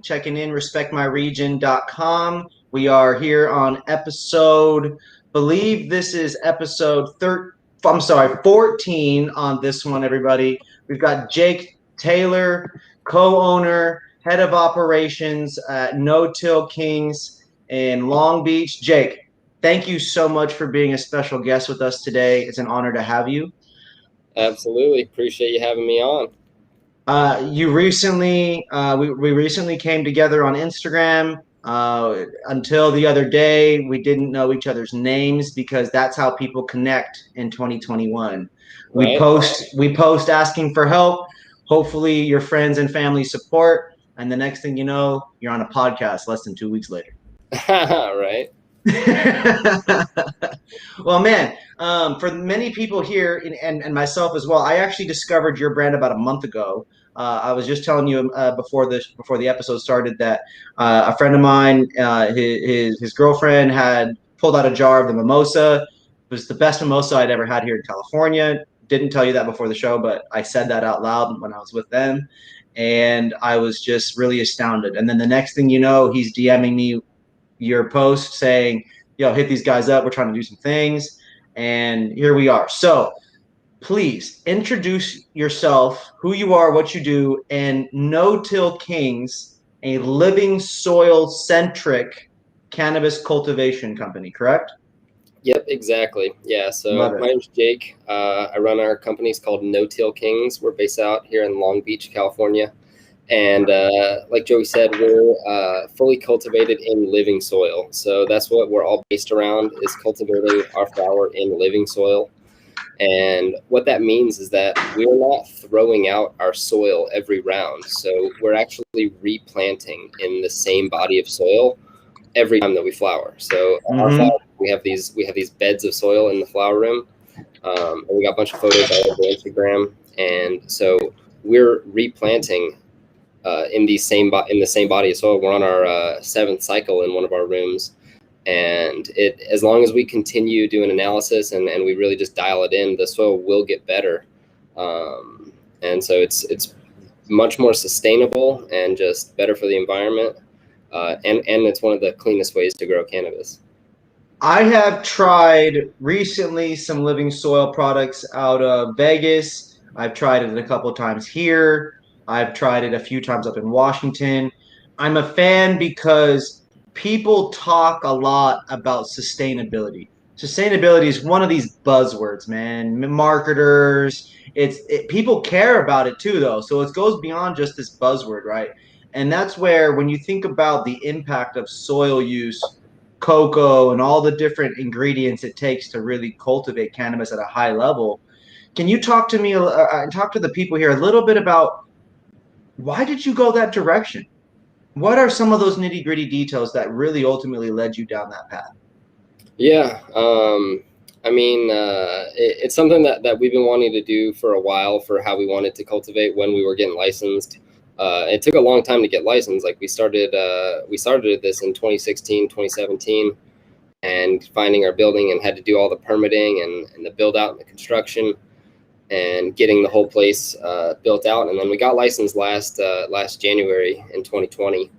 checking in, respectmyregion.com. We are here on episode, believe this is episode 14 on this one, everybody. We've got Jake Taylor, co-owner, head of operations at No Till Kings in Long Beach. Jake, thank you so much for being a special guest with us today. It's an honor to have you. Absolutely. Appreciate you having me on. You recently, we recently came together on Instagram. Until the other day, we didn't know each other's names because that's how people connect in 2021. Right. We post asking for help. Hopefully, your friends and family support, and the next thing you know, you're on a podcast less than 2 weeks later. Right. Well, man, for many people here and myself as well, I actually discovered your brand about a month ago. I was just telling you before the episode started that a friend of mine, his girlfriend had pulled out a jar of the Mimosa. It was the best mimosa I'd ever had here in California. Didn't tell you that before the show, but I said that out loud when I was with them, and I was just really astounded. And then the next thing you know, he's DMing me your post saying, yo, hit these guys up. We're trying to do some things. And here we are. So please introduce yourself, who you are, what you do, and No Till Kings, a living soil centric cannabis cultivation company, correct? Yep, exactly. Yeah. So Love my it. name's Jake. I run our company's called No Till Kings. We're based out here in Long Beach, California. And like Joey said, we're fully cultivated in living soil. So that's what we're all based around, is cultivating our flower in living soil. And what that means is that we're not throwing out our soil every round. So we're actually replanting in the same body of soil every time that we flower. So our Mm-hmm. flower, we have these beds of soil in the flower room. And we got a bunch of photos all over Instagram. And so we're replanting in the same body of soil. We're on our seventh cycle in one of our rooms. And as long as we continue doing analysis and we really just dial it in, the soil will get better. And so it's much more sustainable and just better for the environment. And it's one of the cleanest ways to grow cannabis. I have tried recently some living soil products out of Vegas. I've tried it a couple of times here. I've tried it a few times up in Washington. I'm a fan because people talk a lot about sustainability. Sustainability is one of these buzzwords, man. Marketers, people care about it too, though. So it goes beyond just this buzzword, right? And that's where when you think about the impact of soil use, cocoa, and all the different ingredients it takes to really cultivate cannabis at a high level. Can you talk to me and talk to the people here a little bit about why did you go that direction? What are some of those nitty gritty details that really ultimately led you down that path? Yeah. I mean, it's something that we've been wanting to do for a while, for how we wanted to cultivate when we were getting licensed. It took a long time to get licensed. Like we started this in 2016, 2017, and finding our building, and had to do all the permitting and the build out and the construction and getting the whole place built out. And then we got licensed last January in 2020.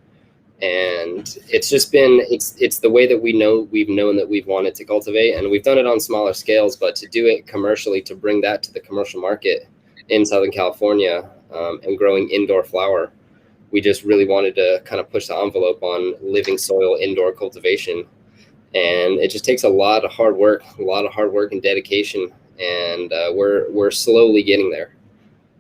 And it's just been it's the way that we've known that we've wanted to cultivate, and we've done it on smaller scales, but to do it commercially, to bring that to the commercial market in Southern California, and growing indoor flower, we just really wanted to kind of push the envelope on living soil indoor cultivation. And it just takes a lot of hard work and dedication, and we're slowly getting there.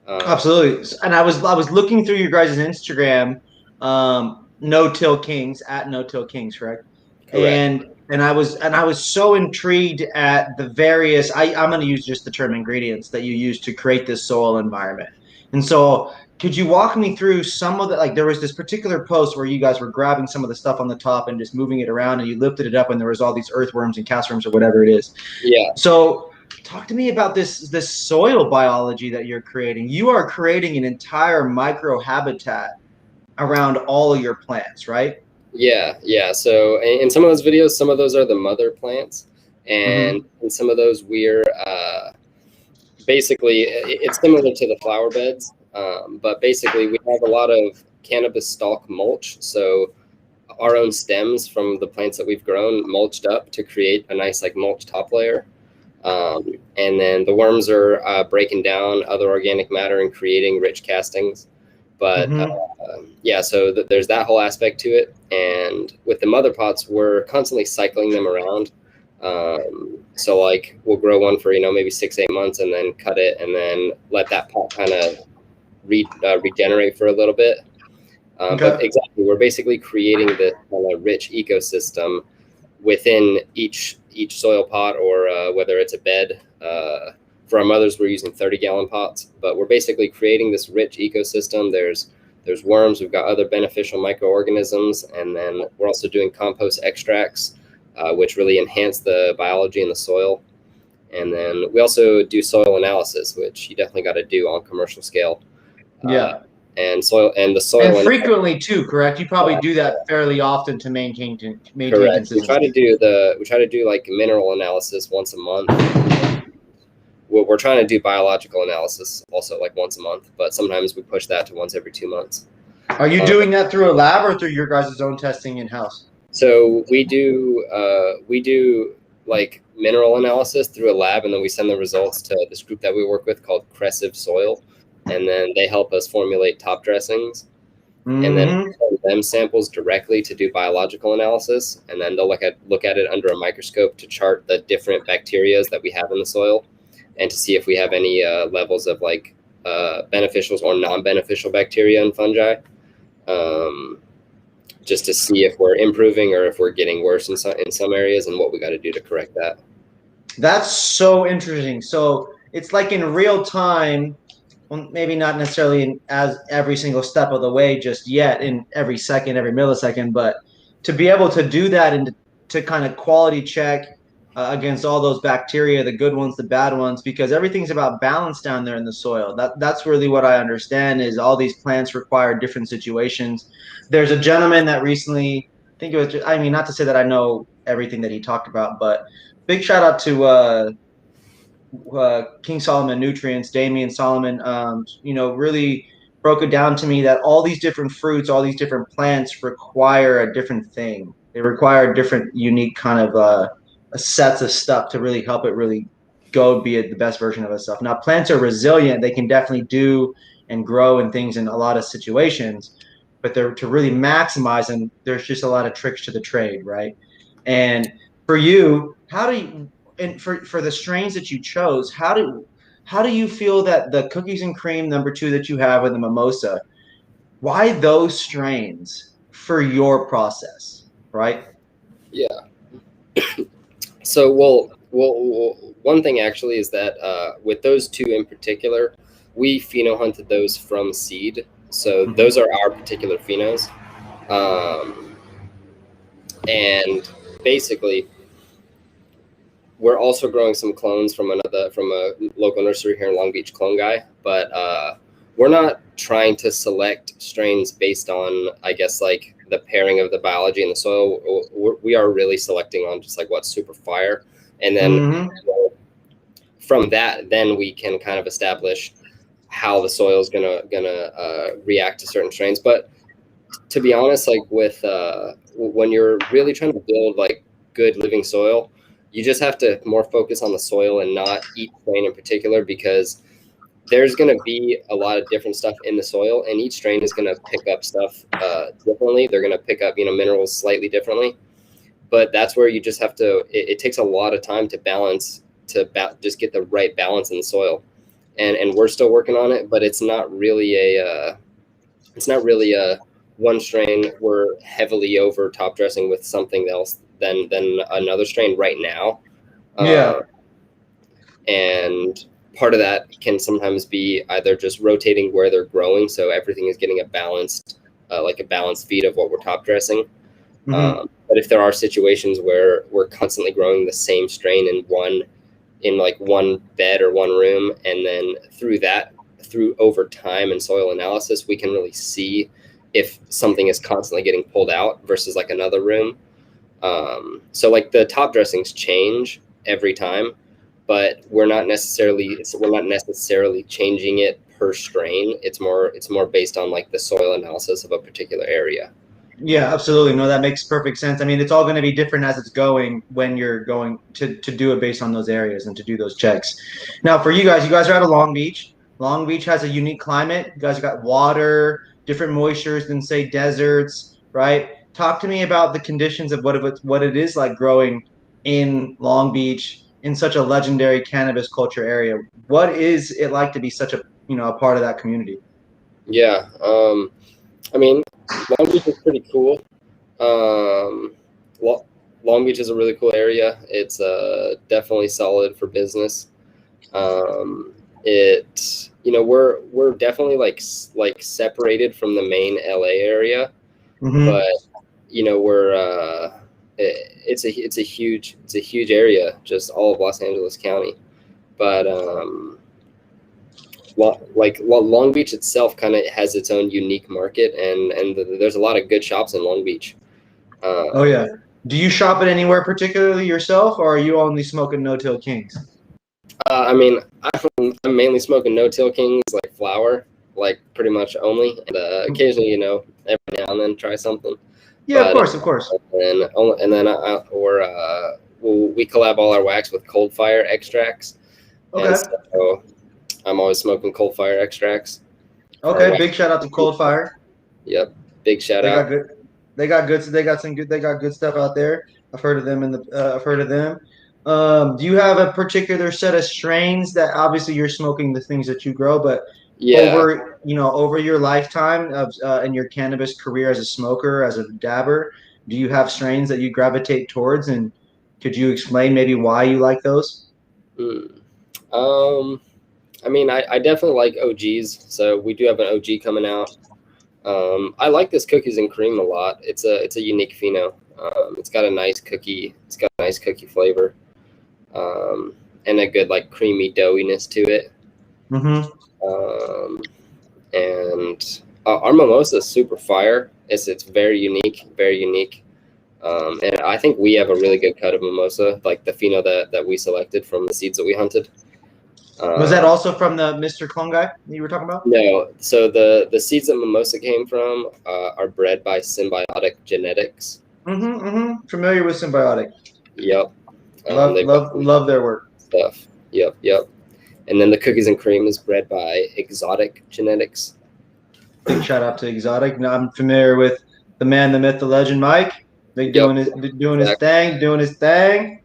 Absolutely. And I was looking through your guys' Instagram, No Till Kings at No Till Kings, correct? Correct. And I was so intrigued at the various I'm going to use just the term ingredients that you use to create this soil environment. And so could you walk me through some of the, like, there was this particular post where you guys were grabbing some of the stuff on the top and just moving it around, and you lifted it up and there was all these earthworms and castworms or whatever it is. Yeah. So talk to me about this soil biology that you're creating. You are creating an entire micro habitat around all of your plants, right? Yeah. So in some of those videos, some of those are the mother plants, and Mm-hmm. in some of those we're basically, it's similar to the flower beds, but basically we have a lot of cannabis stalk mulch. So our own stems from the plants that we've grown mulched up to create a nice like mulch top layer. And then the worms are breaking down other organic matter and creating rich castings. But yeah, so there's that whole aspect to it. And with the mother pots, we're constantly cycling them around. So like we'll grow one for, maybe 6-8 months and then cut it and then let that pot kind of regenerate for a little bit. But exactly, we're basically creating this kind of rich ecosystem within each soil pot, or whether it's a bed. For our mothers, we're using 30-gallon pots, but we're basically creating this rich ecosystem. There's worms, we've got other beneficial microorganisms, and then we're also doing compost extracts, which really enhance the biology in the soil. And then we also do soil analysis, which you definitely got to do on commercial scale. And the soil frequently too, correct? You probably do that fairly often to maintain correct. consistency. We try to do like mineral analysis once a month. We're trying to do biological analysis also like once a month, but sometimes we push that to once every 2 months. Are you doing that through a lab or through your guys' own testing in-house? So we do like mineral analysis through a lab, and then we send the results to this group that we work with called Crescive Soil. And then they help us formulate top dressings. And then we send them samples directly to do biological analysis. And then they'll look at it under a microscope to chart the different bacteria that we have in the soil and to see if we have any levels of like beneficial or non-beneficial bacteria and fungi, just to see if we're improving or if we're getting worse in some areas and what we got to do to correct that. That's so interesting. So it's like in real time. Well, maybe not necessarily as every single step of the way just yet, in every second, every millisecond, but to be able to do that and to kind of quality check against all those bacteria, the good ones, the bad ones, because everything's about balance down there in the soil. That's really what I understand is all these plants require different situations. There's a gentleman that recently, I think it was, I mean, not to say that I know everything that he talked about, but big shout out to King Solomon Nutrients, Damian Solomon, really broke it down to me that all these different fruits, all these different plants require a different thing. They require different, unique kind of sets of stuff to really help it really go be the best version of itself. Now, plants are resilient; they can definitely do and grow and things in a lot of situations, but to really maximize them, there's just a lot of tricks to the trade, right? And for you, how do you? And for the strains that you chose, how do you feel that the cookies and cream #2 that you have with the Mimosa, why those strains for your process, right? Yeah. So well, one thing actually is that with those two in particular, we pheno hunted those from seed. So those are our particular phenos, and basically, we're also growing some clones from a local nursery here in Long Beach, Clone Guy, but we're not trying to select strains based on, I guess, like the pairing of the biology in the soil. We are really selecting on just like what's super fire, and then from that, then we can kind of establish how the soil is gonna react to certain strains. But to be honest, like with when you're really trying to build like good living soil, you just have to more focus on the soil and not each strain in particular, because there's going to be a lot of different stuff in the soil, and each strain is going to pick up stuff differently. They're going to pick up, minerals slightly differently, but that's where you just have to, it takes a lot of time to balance, just get the right balance in the soil. And we're still working on it, but it's not really a one strain we're heavily over top dressing with something else than another strain right now. And part of that can sometimes be either just rotating where they're growing, so everything is getting a balanced feed of what we're top dressing. But if there are situations where we're constantly growing the same strain in one bed or one room, and then through over time and soil analysis, we can really see if something is constantly getting pulled out versus like another room. So like the top dressings change every time, but we're not necessarily changing it per strain. It's more based on like the soil analysis of a particular area. Yeah, absolutely. No, that makes perfect sense. I mean, it's all going to be different as it's going when you're going to do it based on those areas and to do those checks. Now, for you guys are out of Long Beach. Long Beach has a unique climate. You guys got water, different moistures than say deserts, right? Talk to me about the conditions of what it is like growing in Long Beach in such a legendary cannabis culture area. What is it like to be such a, a part of that community? Yeah. I mean, Long Beach is pretty cool. Um, Long Beach is a really cool area. It's definitely solid for business. We're definitely like separated from the main LA area, Mm-hmm. but we're it's a huge area, just all of Los Angeles County. But Long Beach itself kind of has its own unique market, and there's a lot of good shops in Long Beach. Oh Um, yeah. Do you shop at anywhere particularly yourself, or are you only smoking No Till Kings? I mean, I'm mainly smoking No Till Kings, like flower, like pretty much only, and occasionally, every now and then try something. Yeah, of But course, of course. we collab all our wax with cold fire extracts, and Okay. so I'm always smoking cold fire extracts for our Okay. wax. Big shout out to Cold Fire. Yep, big shout They got out. good. They got good stuff out there. I've heard of them I've heard of them. Do you have a particular set of strains that obviously you're smoking the things that you grow, but Yeah. over your lifetime of in your cannabis career as a smoker, as a dabber, do you have strains that you gravitate towards, and could you explain maybe why you like those? Hmm. Um, I mean, I definitely like OGs. So we do have an OG coming out. I like this cookies and cream a lot. It's a unique pheno. It's got a nice cookie. It's got a nice cookie flavor, um, and a good like creamy doughiness to it. Mm-hmm. Um, and our mimosa is super fire. It's very unique, very unique. And I think we have a really good cut of mimosa, like the pheno that we selected from the seeds that we hunted. Was that Um, also from the Mr. Clone guy you were talking about? no, so the seeds that mimosa came from are bred by symbiotic genetics. Mm-hmm, mm-hmm. Familiar with Symbiotic. Yep. Love, They've got love, some love their work. stuff. Yep, yep. And then the cookies and cream is bred by exotic genetics. Big shout out to Exotic. Now, I'm familiar with the man, the myth, the legend, Mike. Big Yep, doing his exactly. thing, doing his thing.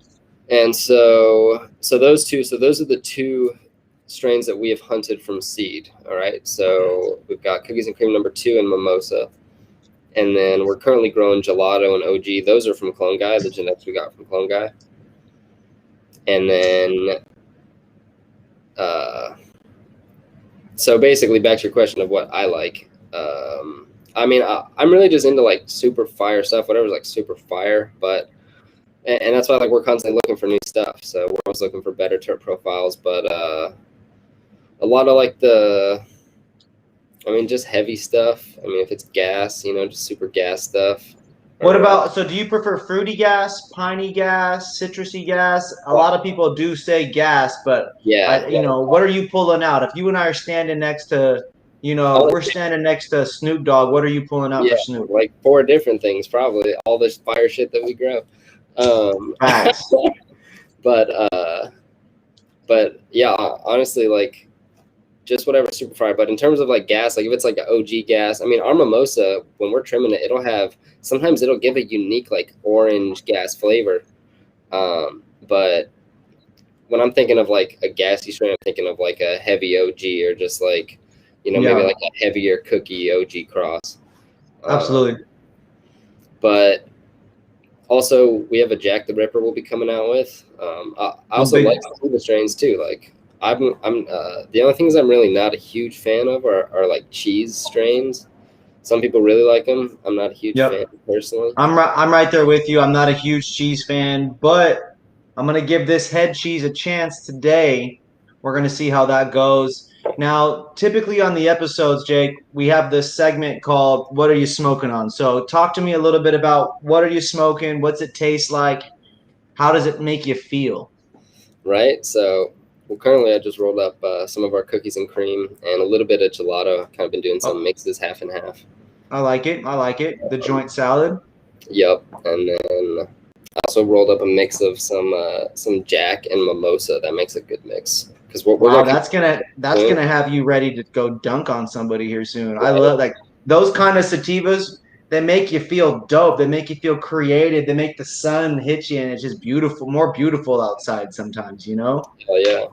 And so those are the two strains that we have hunted from seed. All right. So we've got cookies and cream number 2 and mimosa. And then we're currently growing gelato and OG. Those are from Clone Guy, the genetics we got from Clone Guy. And then so basically back to your question of what I like. I mean, I'm really just into like super fire stuff, whatever's like super fire. But and that's why like we're constantly looking for new stuff. So we're always looking for better terp profiles. But a lot of like just heavy stuff. I mean, if it's gas, just super gas stuff. What Or about, so do you prefer fruity gas, piney gas, citrusy gas? A lot of people do say gas, but yeah, what are you pulling out? If you and I are standing next to, we're honestly, standing next to Snoop Dogg, what are you pulling out yeah, for Snoop? like 4 different things probably. All this fire shit that we grow. Um, Facts. but but yeah, honestly, like just whatever super fire. But in terms of like gas, like if it's like an OG gas, I mean, our mimosa when we're trimming it, sometimes it'll give a unique like orange gas flavor. But when I'm thinking of like a gassy strain, I'm thinking of like a heavy OG or just like maybe Yeah, like a heavier cookie OG cross. Um, absolutely. but also we have a Jack the Ripper we'll be coming out with. I I'm also big. like some of the strains too. Like I'm the only things I'm really not a huge fan of are like cheese strains. Some people really like them. I'm not a huge fan Yep. personally. I'm right there with you. I'm not a huge cheese fan, but I'm gonna give this head cheese a chance today. We're gonna see how that goes. Now, typically on the episodes, Jake, we have this segment called "What Are You Smoking On?" So, talk to me a little bit about what are you smoking? What's it taste like? How does it make you feel? Right? So Well, currently I just rolled up some of our cookies and cream and a little bit of gelato. Kind of been doing some Oh, mixes half and half. I like it. I like it. The joint salad. Yep, and then I also rolled up a mix of some Jack and Mimosa. That makes a good mix because we're Wow, gonna that's soon. gonna have you ready to go dunk on somebody here soon. I Right? love like those kind of sativas. They make you feel dope. They make you feel creative. They make the sun hit you, and it's just beautiful, more beautiful outside sometimes. You know, Oh yeah.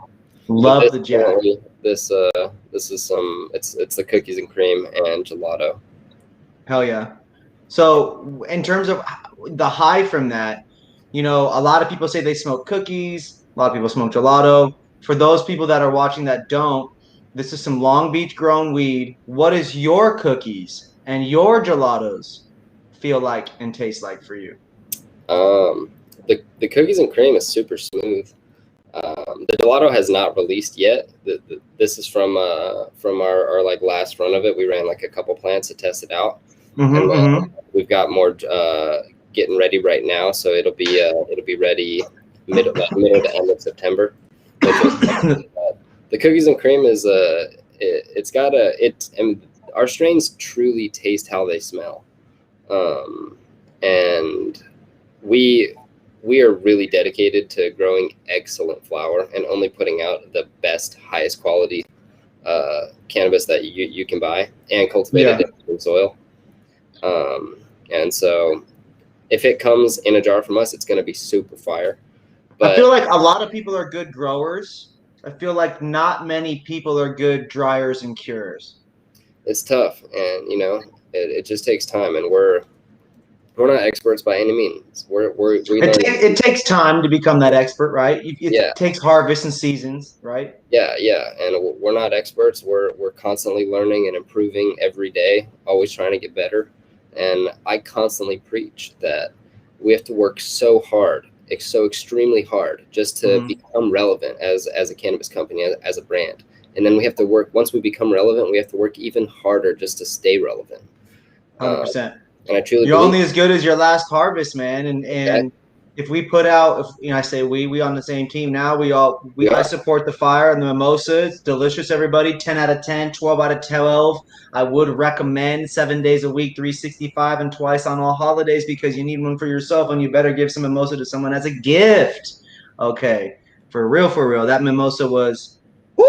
But love this the Jack. currently this is some it's the cookies and cream and gelato. Hell yeah. So, in terms of the high from that, a lot of people say they smoke cookies, a lot of people smoke gelato. For those people that are watching that don't, this is some Long Beach grown weed. What does your cookies and your gelatos feel like and taste like for you? Um, the cookies and cream is super smooth. The gelato has not released yet. This is from our like last run of it. We ran like a couple plants to test it out, and Mm-hmm, then mm-hmm. we've got more getting ready right now. So it'll be ready middle to end of September. Which is, the cookies and cream is it's got a it and our strains truly taste how they smell, and we we are really dedicated to growing excellent flower and only putting out the best, highest quality cannabis that you can buy and cultivated Yeah. in soil. And so if it comes in a jar from us, it's going to be super fire. I feel But like a lot of people are good growers. I feel like not many people are good dryers and curers. it's tough, and it just takes time, and we're not experts by any means. We learn. It takes time to become that expert, right? It Yeah, takes harvest and seasons, right? yeah, and we're not experts. We're constantly learning and improving every day, always trying to get better. And I constantly preach that we have to work so hard, so extremely hard, just to Mm-hmm. become relevant as a cannabis company, as a brand. And then we have to work once we become relevant. We have to work even harder just to stay relevant. Um, 100%. and I truly You're believe only as good as your last harvest, man. And exactly if we put out, if I say we on the same team now, we I are. support the fire and the mimosa. It's delicious, everybody. 10 out of 10, 12 out of 12. I would recommend 7 days a week, 365, and twice on all holidays because you need one for yourself and you better give some mimosa to someone as a gift. Okay. For real, for real. That mimosa was woo!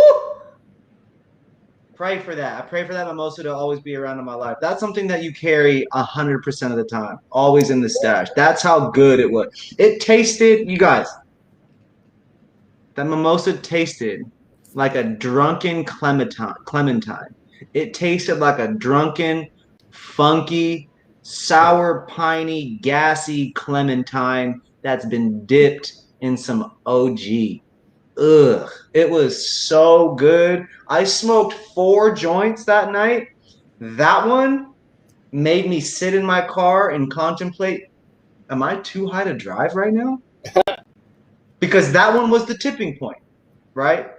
Pray for that. I pray for that mimosa to always be around in my life. That's something that you carry 100% of the time, always in the stash. That's how good it was. It tasted, you guys, that mimosa tasted like a drunken clementine. Clementine. It tasted like a drunken, funky, sour, piney, gassy clementine that's been dipped in some OG. Ugh, it was so good. I smoked 4 joints that night. That one made me sit in my car and contemplate, am I too high to drive right now? Because that one was the tipping point, right?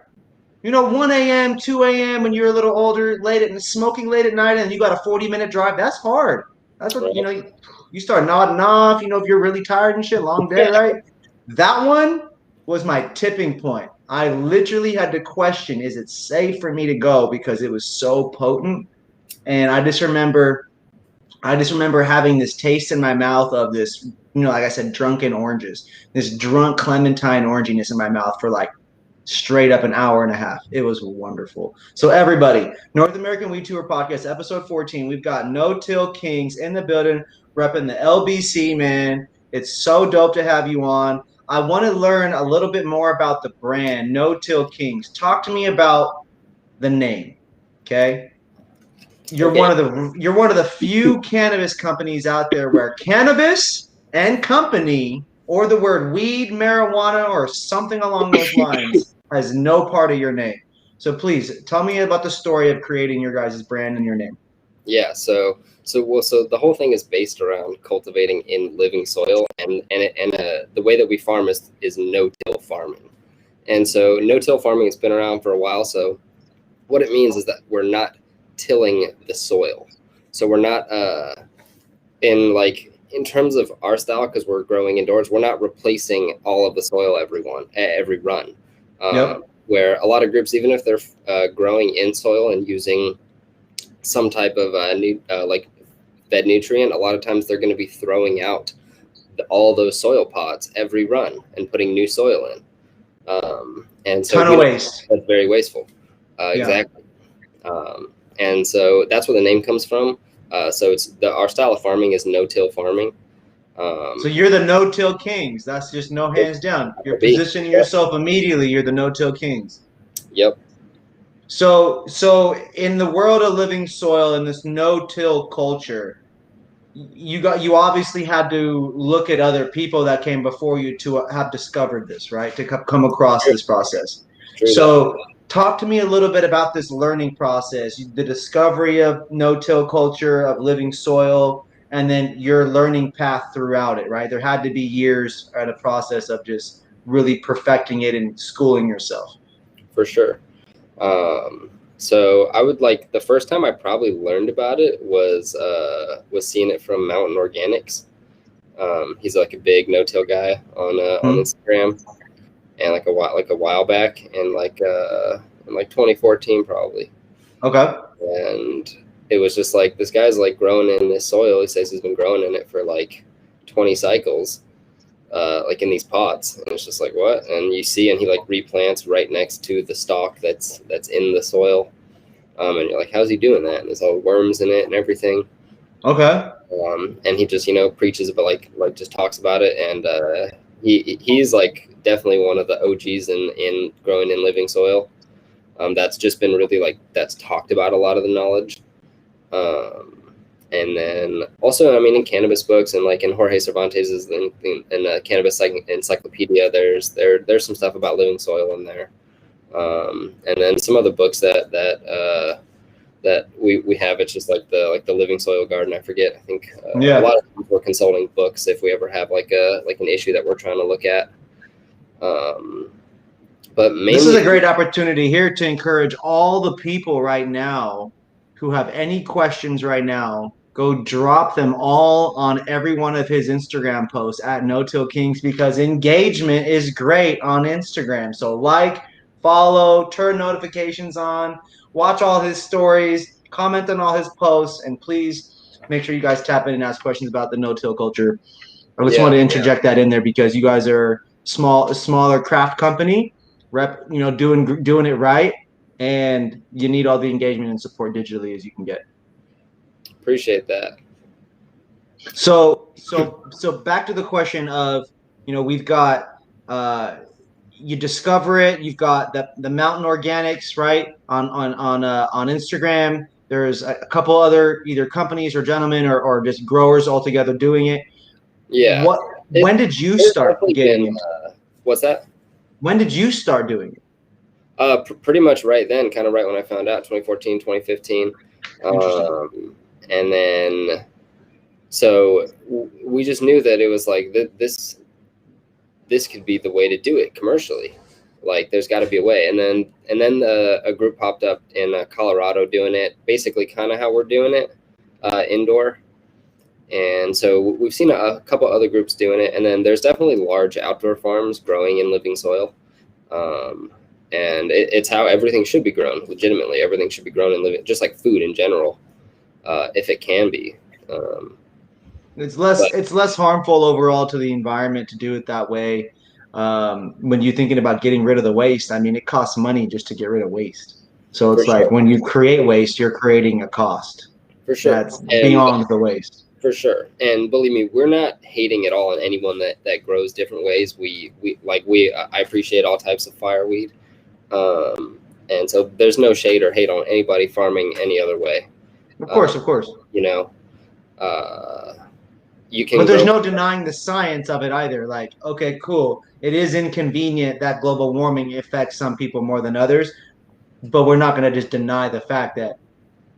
1 a.m., 2 a.m. when you're a little older, late at smoking late at night, and you got a 40-minute drive. That's hard. That's what Right? you start nodding off. If you're really tired and shit, long day, right? That one was my tipping point. I literally had to question: is it safe for me to go because it was so potent? And I just remember having this taste in my mouth of this, like I said, drunken oranges, this drunk clementine oranginess in my mouth for like straight up an hour and a half. It was wonderful. So everybody, North American Weed Tour Podcast, episode 14. We've got No Till Kings in the building, repping the LBC, man. It's so dope to have you on. I want to learn a little bit more about the brand, No Till Kings. Talk to me about the name. Okay. Okay. You're one of the few cannabis companies out there where cannabis and company or the word weed, marijuana, or something along those lines has no part of your name. So please tell me about the story of creating your guys' brand and your name. Yeah, so the whole thing is based around cultivating in living soil, and the way that we farm is no-till farming, and so no-till farming has been around for a while. So what it means is that we're not tilling the soil, so we're not in terms of our style, because we're growing indoors, we're not replacing all of the soil every run. Yep. where a lot of groups, even if they're growing in soil and using some type of like fed nutrient, a lot of times they're going to be throwing out all those soil pods every run and putting new soil in. And so ton of waste. that's very wasteful. Yeah. Exactly. And so that's where the name comes from. So our style of farming is no-till farming. So you're the no-till kings. That's just no hands down. You're positioning yourself immediately. You're the no-till kings. Yep. So in the world of living soil in this no-till culture, you obviously had to look at other people that came before you to have discovered this, right? To come across this process. So talk to me a little bit about this learning process, the discovery of no-till culture, of living soil, and then your learning path throughout it, right? There had to be years at a process of just really perfecting it and schooling yourself. For sure. So I would like the first time I probably learned about it was seeing it from Mountain Organics. He's like a big no-till guy on Instagram, and like a while back, in like 2014 probably. Okay. And it was just like, this guy's like growing in this soil. He says he's been growing in it for like 20 cycles, like in these pots, and it's just like, what? And you see, and he like replants right next to the stalk that's in the soil, and you're like, how's he doing that? And there's all worms in it and everything. Okay. And he just preaches about like just talks about it, and he's like definitely one of the OGs in growing in living soil. That's just been really like, that's talked about a lot of the knowledge. And then also, I mean, in cannabis books and like in Jorge Cervantes's in Cannabis Encyclopedia, there's some stuff about living soil in there. And then some other books that we have, it's just like the Living Soil Garden. I forget. I think a lot of times we're consulting books if we ever have like an issue that we're trying to look at. But mainly, this is a great opportunity here to encourage all the people right now who have any questions right now. Go drop them all on every one of his Instagram posts at No Till Kings, because engagement is great on Instagram. So like, follow, turn notifications on, watch all his stories, comment on all his posts, and please make sure you guys tap in and ask questions about the no-till culture. I just wanted to interject that in there because you guys are a smaller craft company, doing it right, and you need all the engagement and support digitally as you can get. Appreciate that. So back to the question of, we've got you discover it. You've got the Mountain Organics, right, on Instagram. There's a couple other either companies or gentlemen or just growers all together doing it. Yeah. When did you start getting into what's that? When did you start doing it? Pretty much right then, kind of right when I found out, 2014, 2015. And then, so we just knew that it was like this could be the way to do it commercially. Like, there's got to be a way. And then a group popped up in Colorado doing it, basically kind of how we're doing it, indoor. And so we've seen a couple other groups doing it. And then there's definitely large outdoor farms growing in living soil. And it's how everything should be grown. Legitimately, everything should be grown in living, just like food in general, if it can be. It's less harmful overall to the environment to do it that way. When you're thinking about getting rid of the waste, I mean, it costs money just to get rid of waste. So it's like when you create waste, you're creating a cost. For sure. That's beyond the waste. For sure. And believe me, we're not hating at all on anyone that grows different ways. I appreciate all types of fireweed. And so there's no shade or hate on anybody farming any other way. Of course. You can. But there's no denying the science of it either. Like, okay, cool. It is inconvenient that global warming affects some people more than others, but we're not going to just deny the fact that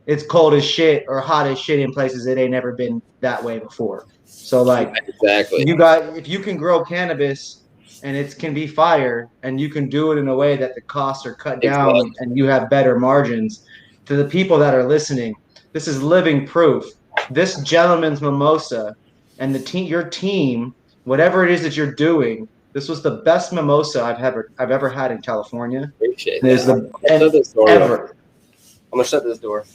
it's cold as shit or hot as shit in places it ain't never been that way before. So like, exactly, if you can grow cannabis and it can be fire and you can do it in a way that the costs are cut down and you have better margins, to the people that are listening, this is living proof. This gentleman's Mimosa and your team, whatever it is that you're doing, This was the best mimosa I've ever had in California. Appreciate It is that. the I'll shut and this door. ever. I'm gonna shut this door.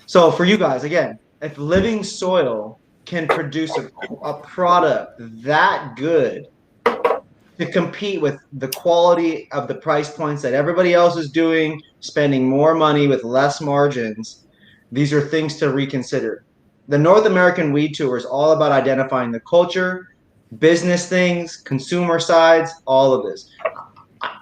So for you guys, again, if Living Soil can produce a product that good to compete with the quality of the price points that everybody else is doing, spending more money with less margins, these are things to reconsider. The North American Weed Tour is all about identifying the culture, business things, consumer sides, all of this.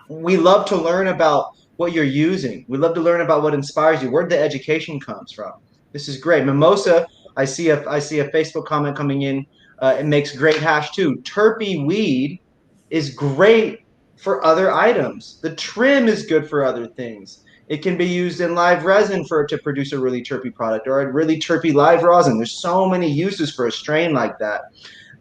We love to learn about what you're using. We love to learn about what inspires you, where the education comes from. This is great. Mimosa, I see a Facebook comment coming in. It makes great hash too. Terpy weed is great for other items. The trim is good for other things. It can be used in live resin for to produce a really terpy product or a really terpy live rosin. There's so many uses for a strain like that.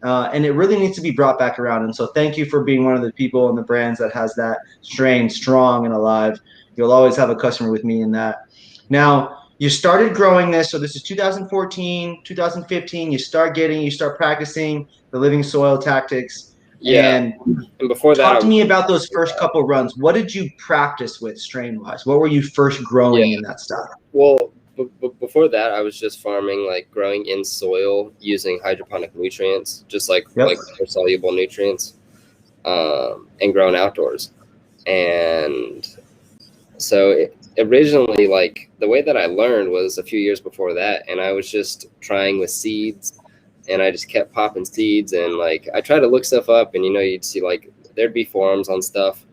And it really needs to be brought back around. And so thank you for being one of the people and the brands that has that strain strong and alive. You'll always have a customer with me in that. Now, you started growing this. So this is 2014, 2015. You start practicing the living soil tactics. Yeah, And and before that, talk to me about those first couple runs. What did you practice with strain wise? What were you first growing yeah. in that stuff? Well, before that, I was just farming, like growing in soil using hydroponic nutrients, just like Yep. soluble nutrients, and growing outdoors. And so originally, like the way that I learned was a few years before that, and I was just trying with seeds, and I just kept popping seeds, and like I tried to look stuff up, and you'd see like there'd be forums on stuff,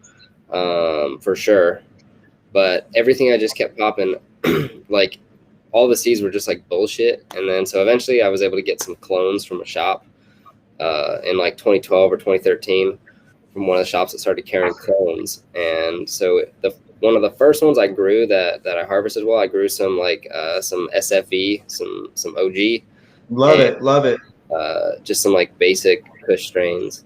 for sure, but everything I just kept popping, like all the seeds were just like bullshit. And then so eventually I was able to get some clones from a shop in like 2012 or 2013 from one of the shops that started carrying clones. And so one of the first ones I grew that I harvested, well, I grew some like some SFE, some OG. Love And it. Love it. just some like basic Kush strains.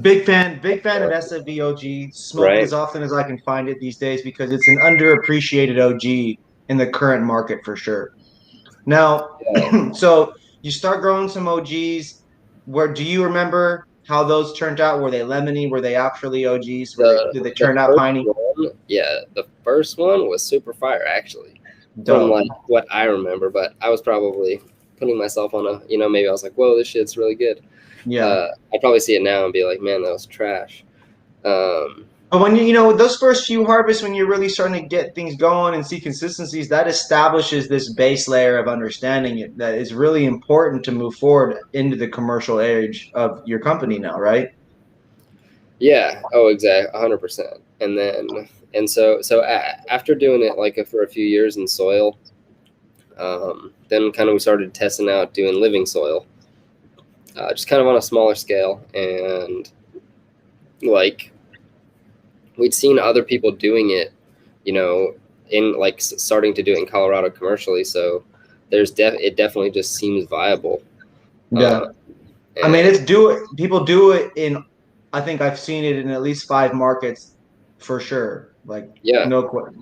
Big fan of SFVOG. Smoke it Right. as often as I can find it these days because it's an underappreciated OG in the current market for sure. Now, Yeah. so you start growing some OGs. Where do you remember how those turned out? Were they lemony? Were they actually OGs? Did they turn out piney? The first one was super fire actually, from Dope. like what I remember. But I was probably putting myself on maybe I was like, whoa, this shit's really good. Yeah. I'd probably see it now and be like, man, that was trash. But when those first few harvests, when you're really starting to get things going and see consistencies, that establishes this base layer of understanding it that is really important to move forward into the commercial age of your company now, right? Yeah. Oh, exactly. 100%. And so after doing it like for a few years in soil, then kind of we started testing out doing living soil, just kind of on a smaller scale. And like we'd seen other people doing it, in like starting to do it in Colorado commercially. So it definitely just seems viable. Yeah. I mean, people do it in, I think I've seen it in at least 5 markets for sure. Like, Yeah,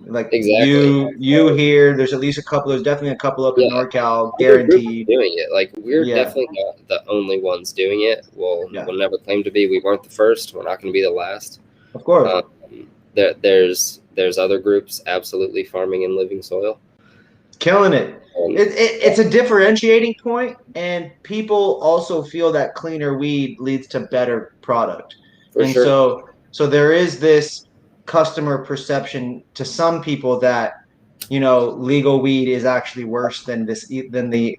like exactly. you here, there's at least a couple, there's definitely a couple up in Yeah, NorCal, other groups are guaranteed. doing it. Like we're Yeah. definitely not the only ones doing it. Yeah. We'll never claim to be. We weren't the first. We're not going to be the last. Of course. Um, there's other groups absolutely farming in living soil. Killing it. It's a differentiating point, and people also feel that cleaner weed leads to better product. For And sure. so there is this customer perception to some people that legal weed is actually worse than the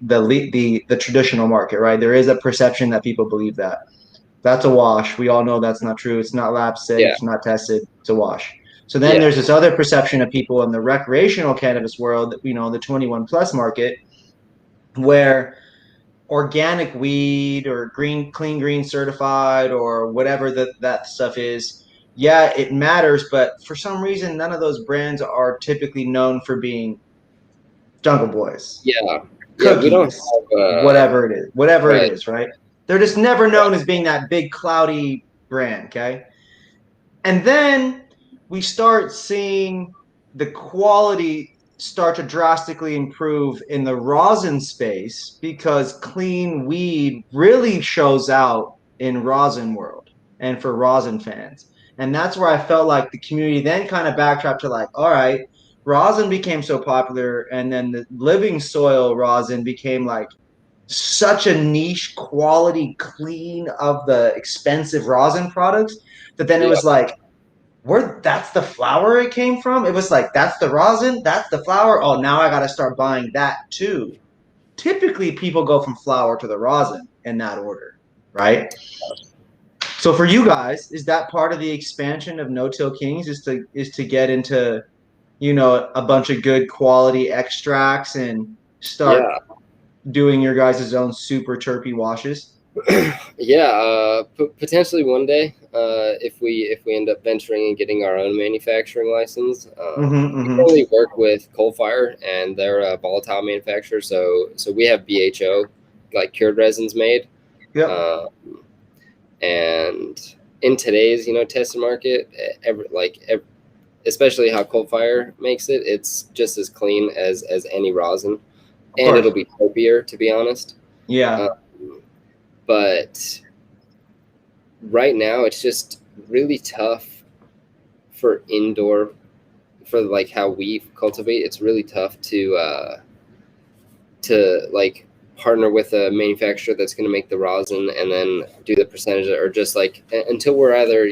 traditional market, right? There is a perception that people believe that. That's a wash. We all know that's not true. It's not lab safe. Yeah. It's not tested. It's a wash. So then Yeah. there's this other perception of people in the recreational cannabis world, the 21 plus market, where organic weed or clean green certified or whatever that stuff is, yeah, it matters, but for some reason, none of those brands are typically known for being Jungle Boys, Yeah. Yeah. We don't Cookies, have whatever it right. is, right? They're just never Right. known as being that big cloudy brand, okay? And then we start seeing the quality start to drastically improve in the rosin space because clean weed really shows out in rosin world and for rosin fans. And that's where I felt like the community then kind of backtracked to like, all right, rosin became so popular, and then the living soil rosin became like such a niche quality clean of the expensive rosin products that then it Yeah, was like, where that's the flower it came from. It was like that's the rosin, that's the flower. Oh, now I got to start buying that too. Typically, people go from flower to the rosin in that order, right? So for you guys, is that part of the expansion of No Till Kings? Is to get into a bunch of good quality extracts and start yeah. doing your guys' own super terpy washes? Yeah, potentially one day, if we end up venturing and getting our own manufacturing license. Mm-hmm, We mm-hmm. currently work with Coal Fire, and they're a volatile manufacturer. So we have BHO, like cured resins made, Yep, uh, and in today's tested market, especially how Coal Fire makes it, it's just as clean as any rosin, of and course. it'll be copier, to be honest. Yeah, Uh, but right now it's just really tough for indoor, for like how we cultivate. It's really tough to like partner with a manufacturer that's going to make the rosin and then do the percentage, or just like until we're either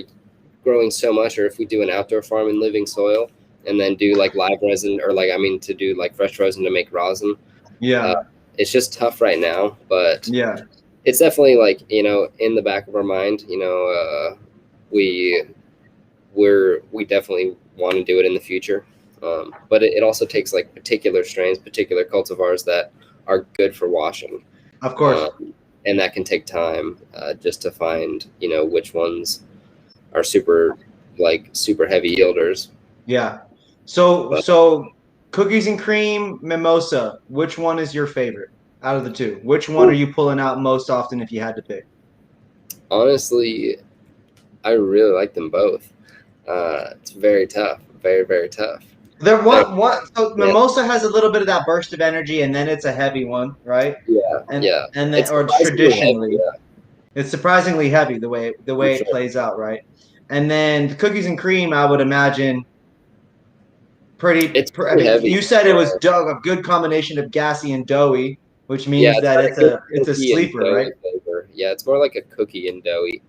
growing so much, or if we do an outdoor farm in living soil and then do like live resin, or like, I mean, to do like fresh resin to make rosin. uh, yeah, it's just tough right now, but yeah. it's definitely like in the back of our mind. We we definitely want to do it in the future. But it also takes like particular strains, particular cultivars that are good for washing, Of course. um, and that can take time, just to find which ones are super heavy yielders. Yeah. So But so cookies and cream, mimosa, which one is your favorite out of the two? Which one are ooh, you pulling out most often if you had to pick? honestly, I really like them both. It's very tough, very very tough. There That what so yeah, mimosa has a little bit of that burst of energy and then it's a heavy one, right? yeah, And yeah. and then It's or surprisingly heavy, traditionally, yeah, it's surprisingly heavy the way for it sure. plays out, right? And then the cookies and cream, I would imagine It's I pretty mean, heavy. you said it was a good combination of gassy and doughy, which Yeah, means it's that got a good it's a cookie and sleeper, right? doughy flavor. Yeah, it's more like a cookie and doughy.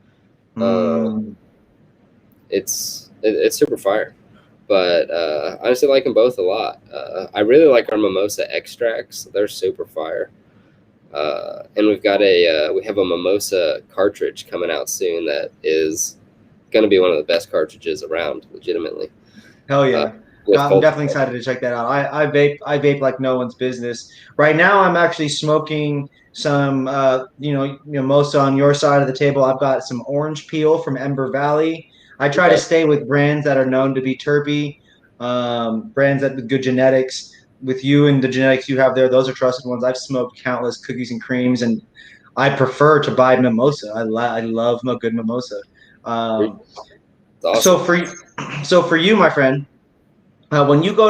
Mm. It's super fire, but I honestly like them both a lot. I really like our mimosa extracts; they're super fire. And we have a mimosa cartridge coming out soon that is going to be one of the best cartridges around, legitimately. Hell Uh, yeah. with I'm cold. definitely excited to check that out. I vape like no one's business. Right now I'm actually smoking some mimosa on your side of the table. I've got some orange peel from Ember Valley. I try to Okay, stay with brands that are known to be terpy, brands that with good genetics. With you and the genetics you have there, those are trusted ones. I've smoked countless cookies and creams, and I prefer to buy mimosa. I love a good mimosa. Um, it's awesome. so for so for you, my friend, when you go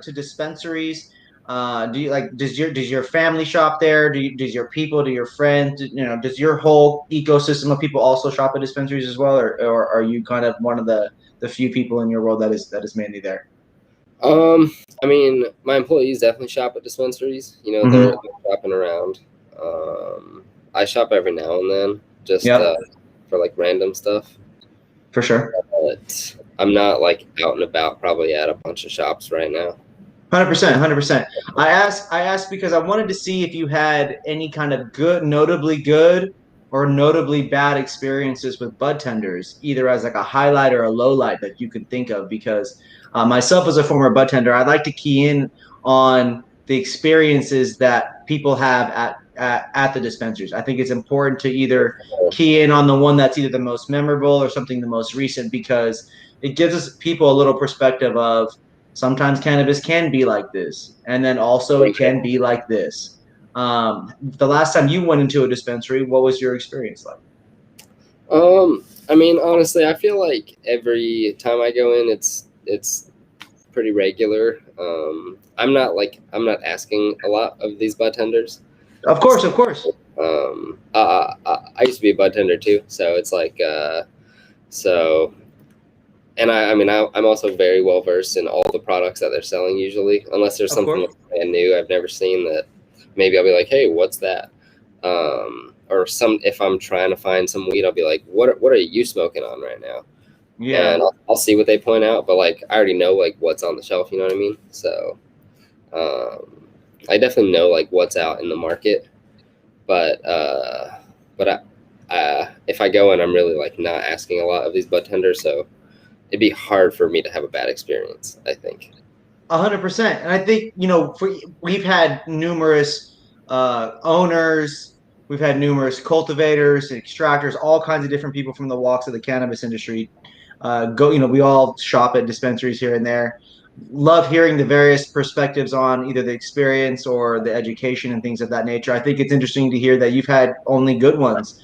to dispensaries, do you like does your family shop there? Does your people, do your friends, does your whole ecosystem of people also shop at dispensaries as well, or are you kind of one of the few people in your world that is mainly there? I mean, my employees definitely shop at dispensaries. They're Mm-hmm. shopping around. Um, I shop every now and then, just Yep, for like random stuff. for sure. But I'm not like out and about, probably at a bunch of shops right now. 100%, 100%. I asked because I wanted to see if you had any kind of notably good or notably bad experiences with bud tenders, either as like a highlight or a low light that you could think of. Because myself as a former bud tender, I'd like to key in on the experiences that people have at the dispensaries. I think it's important to either key in on the one that's either the most memorable or something the most recent, because it gives us people a little perspective of sometimes cannabis can be like this, and then also it can be like this. The last time you went into a dispensary, what was your experience like? I mean, honestly, I feel like every time I go in, it's pretty regular. I'm not asking a lot of these bud tenders. Of course, of course. I used to be a bud tender too, so it's like so. And I'm also very well versed in all the products that they're selling usually, unless there's Of something course. that's brand new I've never seen that maybe I'll be like, hey, what's that? Or if I'm trying to find some weed, I'll be like, what are you smoking on right now? Yeah. And I'll see what they point out, but like I already know like what's on the shelf, you know what I mean? So I definitely know like what's out in the market, but if I go in, I'm really like not asking a lot of these bud tenders, so it'd be hard for me to have a bad experience, I think. 100%. And I think, we've had numerous owners, we've had numerous cultivators, extractors, all kinds of different people from the walks of the cannabis industry. We all shop at dispensaries here and there. Love hearing the various perspectives on either the experience or the education and things of that nature. I think it's interesting to hear that you've had only good ones,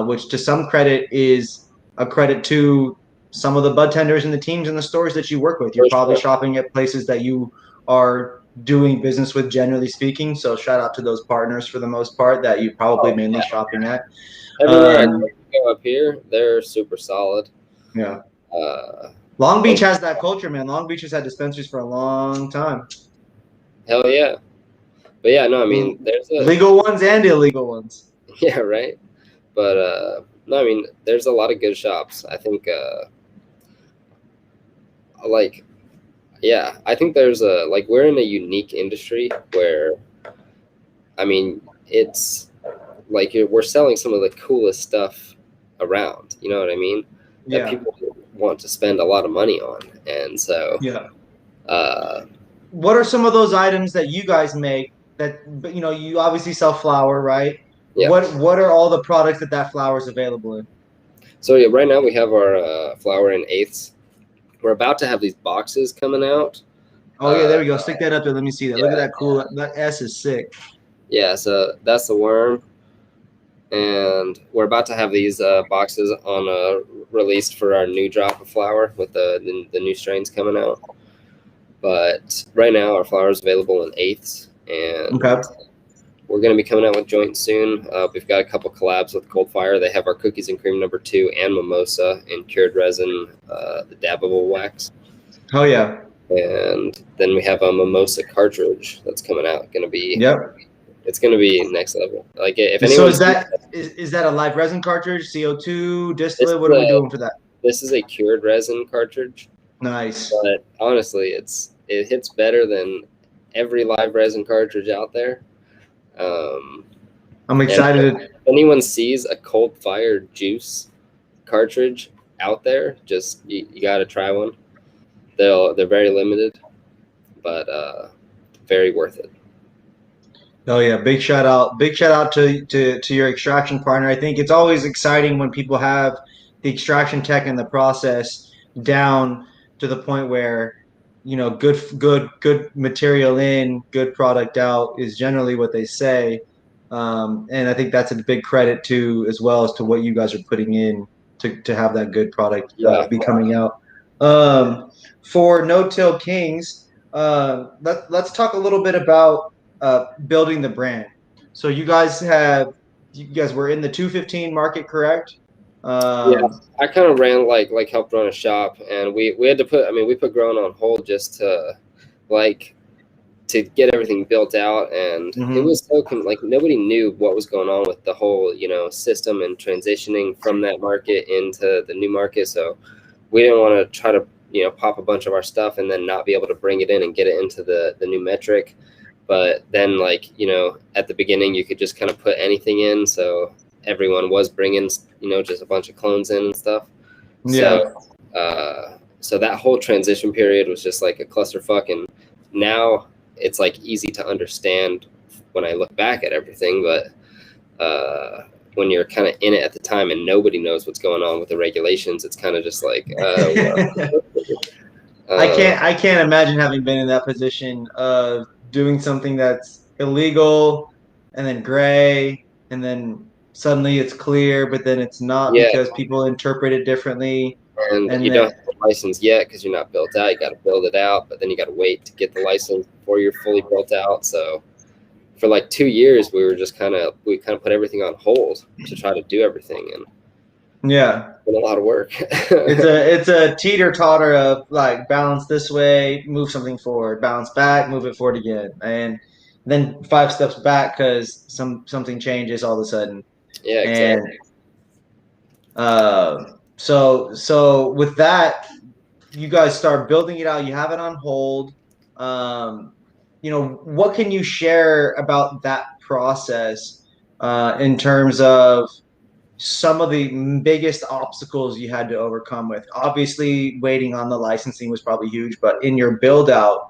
which to some credit is a credit to some of the bud tenders and the teams and the stores that you work with. You're For probably sure. shopping at places that you are doing business with, generally speaking. So shout out to those partners for the most part that you're probably Oh, mainly shopping at. everywhere I Um, go up here, they're super solid. yeah. Uh, Long Beach oh, has that culture, man. Long Beach has had dispensaries for a long time. hell yeah. But yeah, no, I mean, there's a Legal ones and illegal ones. yeah, right. But no, I mean, there's a lot of good shops. I think like yeah, I think there's a like we're in a unique industry where I mean, it's like we're selling some of the coolest stuff around. You know what I mean? That Yeah. people want to spend a lot of money on, and so Yeah. uh, What are some of those items that you guys make that, but you obviously sell flour, right? yeah. What are all the products that flour is available in? So yeah, right now we have our flour in eighths. We're about to have these boxes coming out. Oh yeah, there Uh, we go. Stick that up there. Let me see that. Look at yeah, that cool. That S is sick. yeah. So that's the worm, and we're about to have these boxes on released for our new drop of flour with the new strains coming out. But right now our flour is available in eighths, and Okay. we're going to be coming out with joints soon. We've got a couple collabs with Cold Fire. They have our cookies and cream #2 and Mimosa in cured resin, the dabbable wax. Oh yeah. And then we have a Mimosa cartridge that's coming out. Yep. It's going to be next level. Like if So anyone's is that a live resin cartridge? CO2 this distillate? is What are we doing for that? this is a cured resin cartridge, Nice. but honestly, it hits better than every live resin cartridge out there. I'm And excited. if anyone sees a Cold Fire juice cartridge out there, just you got to try one. They're very limited, but very worth it. Oh yeah, big shout out. Big shout out to your extraction partner. I think it's always exciting when people have the extraction tech and the process down to the point where, good material in, good product out is generally what they say. And I think that's a big credit to as well as to what you guys are putting in to have that good product Yeah, be coming out. For No Till Kings, let's talk a little bit about building the brand. So you guys were in the 215 market, correct? yeah. Um, I kind of ran helped run a shop, and we had to put. I mean, we put growing on hold just to like to get everything built out, and it mhm. was so like nobody knew what was going on with the whole system and transitioning from that market into the new market. So we didn't want to try to pop a bunch of our stuff and then not be able to bring it in and get it into the new metric. But then at the beginning you could just kind of put anything in, so everyone was bringing just a bunch of clones in and stuff. Yeah. So that whole transition period was just like a clusterfuck, and now it's like easy to understand when I look back at everything, but when you're kind of in it at the time and nobody knows what's going on with the regulations, it's kind of just like I can't imagine having been in that position of doing something that's illegal and then gray and then suddenly it's clear, but then it's not yeah, because people interpret it differently. and And you don't then have a licensed yet because you're not built out. You got to build it out, but then you got to wait to get the license before you're fully built out. So for like 2 years, we kind of put everything on hold to try to do everything, and Yeah. it's been a lot of work. It's a teeter-totter of like balance this way, move something forward, bounce back, move it forward again, and then 5 steps back because something changes all of a sudden. Yeah, And exactly. so with that, you guys start building it out. You have it on hold. Um, what can you share about that process in terms of some of the biggest obstacles you had to overcome with? Obviously, waiting on the licensing was probably huge, but in your build out,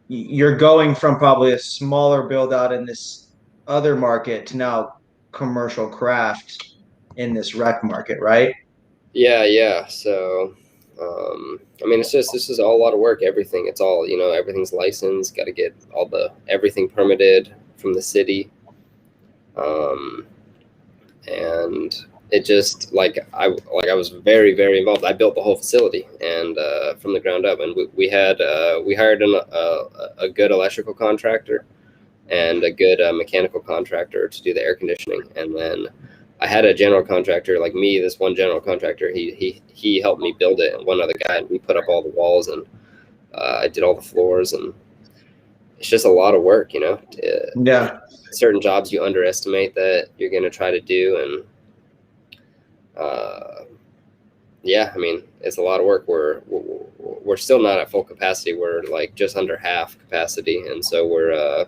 you're going from probably a smaller build out in this other market to now commercial craft in this rec market, right? Yeah, yeah. So, I mean, this is all a lot of work. Everything, it's all, everything's licensed. Got to get everything permitted from the city. Um, and it just I was very, very involved. I built the whole facility and from the ground up, and we hired a good electrical contractor and a good mechanical contractor to do the air conditioning, and then I had a general contractor like me. This one general contractor, he helped me build it, and one other guy, and we put up all the walls, and I did all the floors, and it's just a lot of work, Yeah. certain jobs you underestimate that you're going to try to do, and yeah, I mean, it's a lot of work. We're still not at full capacity. We're like just under half capacity, and so we're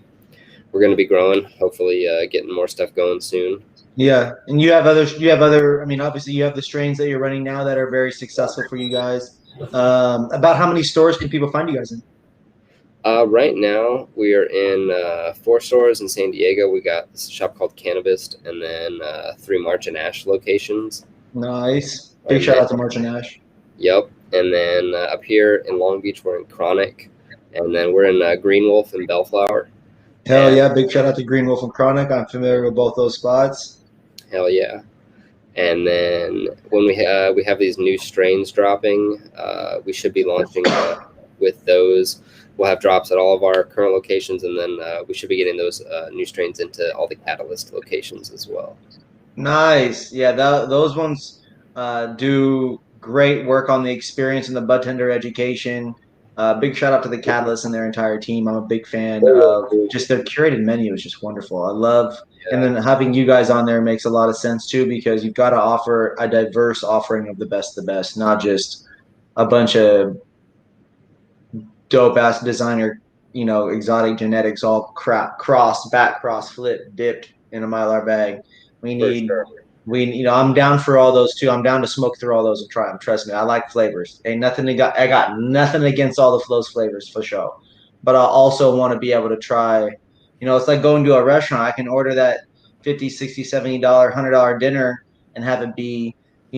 going to be growing. Hopefully, getting more stuff going soon. Yeah, and you have other. I mean, obviously, you have the strains that you're running now that are very successful for you guys. About how many stores can people find you guys in? Right now, we are in 4 stores in San Diego. We got this shop called Cannabis, and then 3 March and Ash locations. Nice. Big And shout then, out to March and Ash. yep. And then up here in Long Beach, we're in Chronic, and then we're in Green Wolf and Bellflower. Hell And yeah, big shout out to Green Wolf and Chronic. I'm familiar with both those spots. hell yeah. And then when we have these new strains dropping, we should be launching with those. We'll have drops at all of our current locations, and then we should be getting those new strains into all the Catalyst locations as well. Nice. Yeah, those ones do great work on the experience and the bud tender education. Big shout out to the Catalyst and their entire team. I'm a big fan of just their curated menu is just wonderful. I love, and Yeah, then having you guys on there makes a lot of sense too because you've got to offer a diverse offering of the best, not just a bunch of dope ass designer, exotic genetics all crap crossed, back cross, flip, dipped in a Mylar bag. We for need sure. I'm down for all those too. I'm down to smoke through all those and try them. Trust me, I like flavors. Ain't nothing I got nothing against all of those flavors for sure. But I also want to be able to try, it's like going to a restaurant. I can order that 50, 60, $70, $100 dinner and have it be,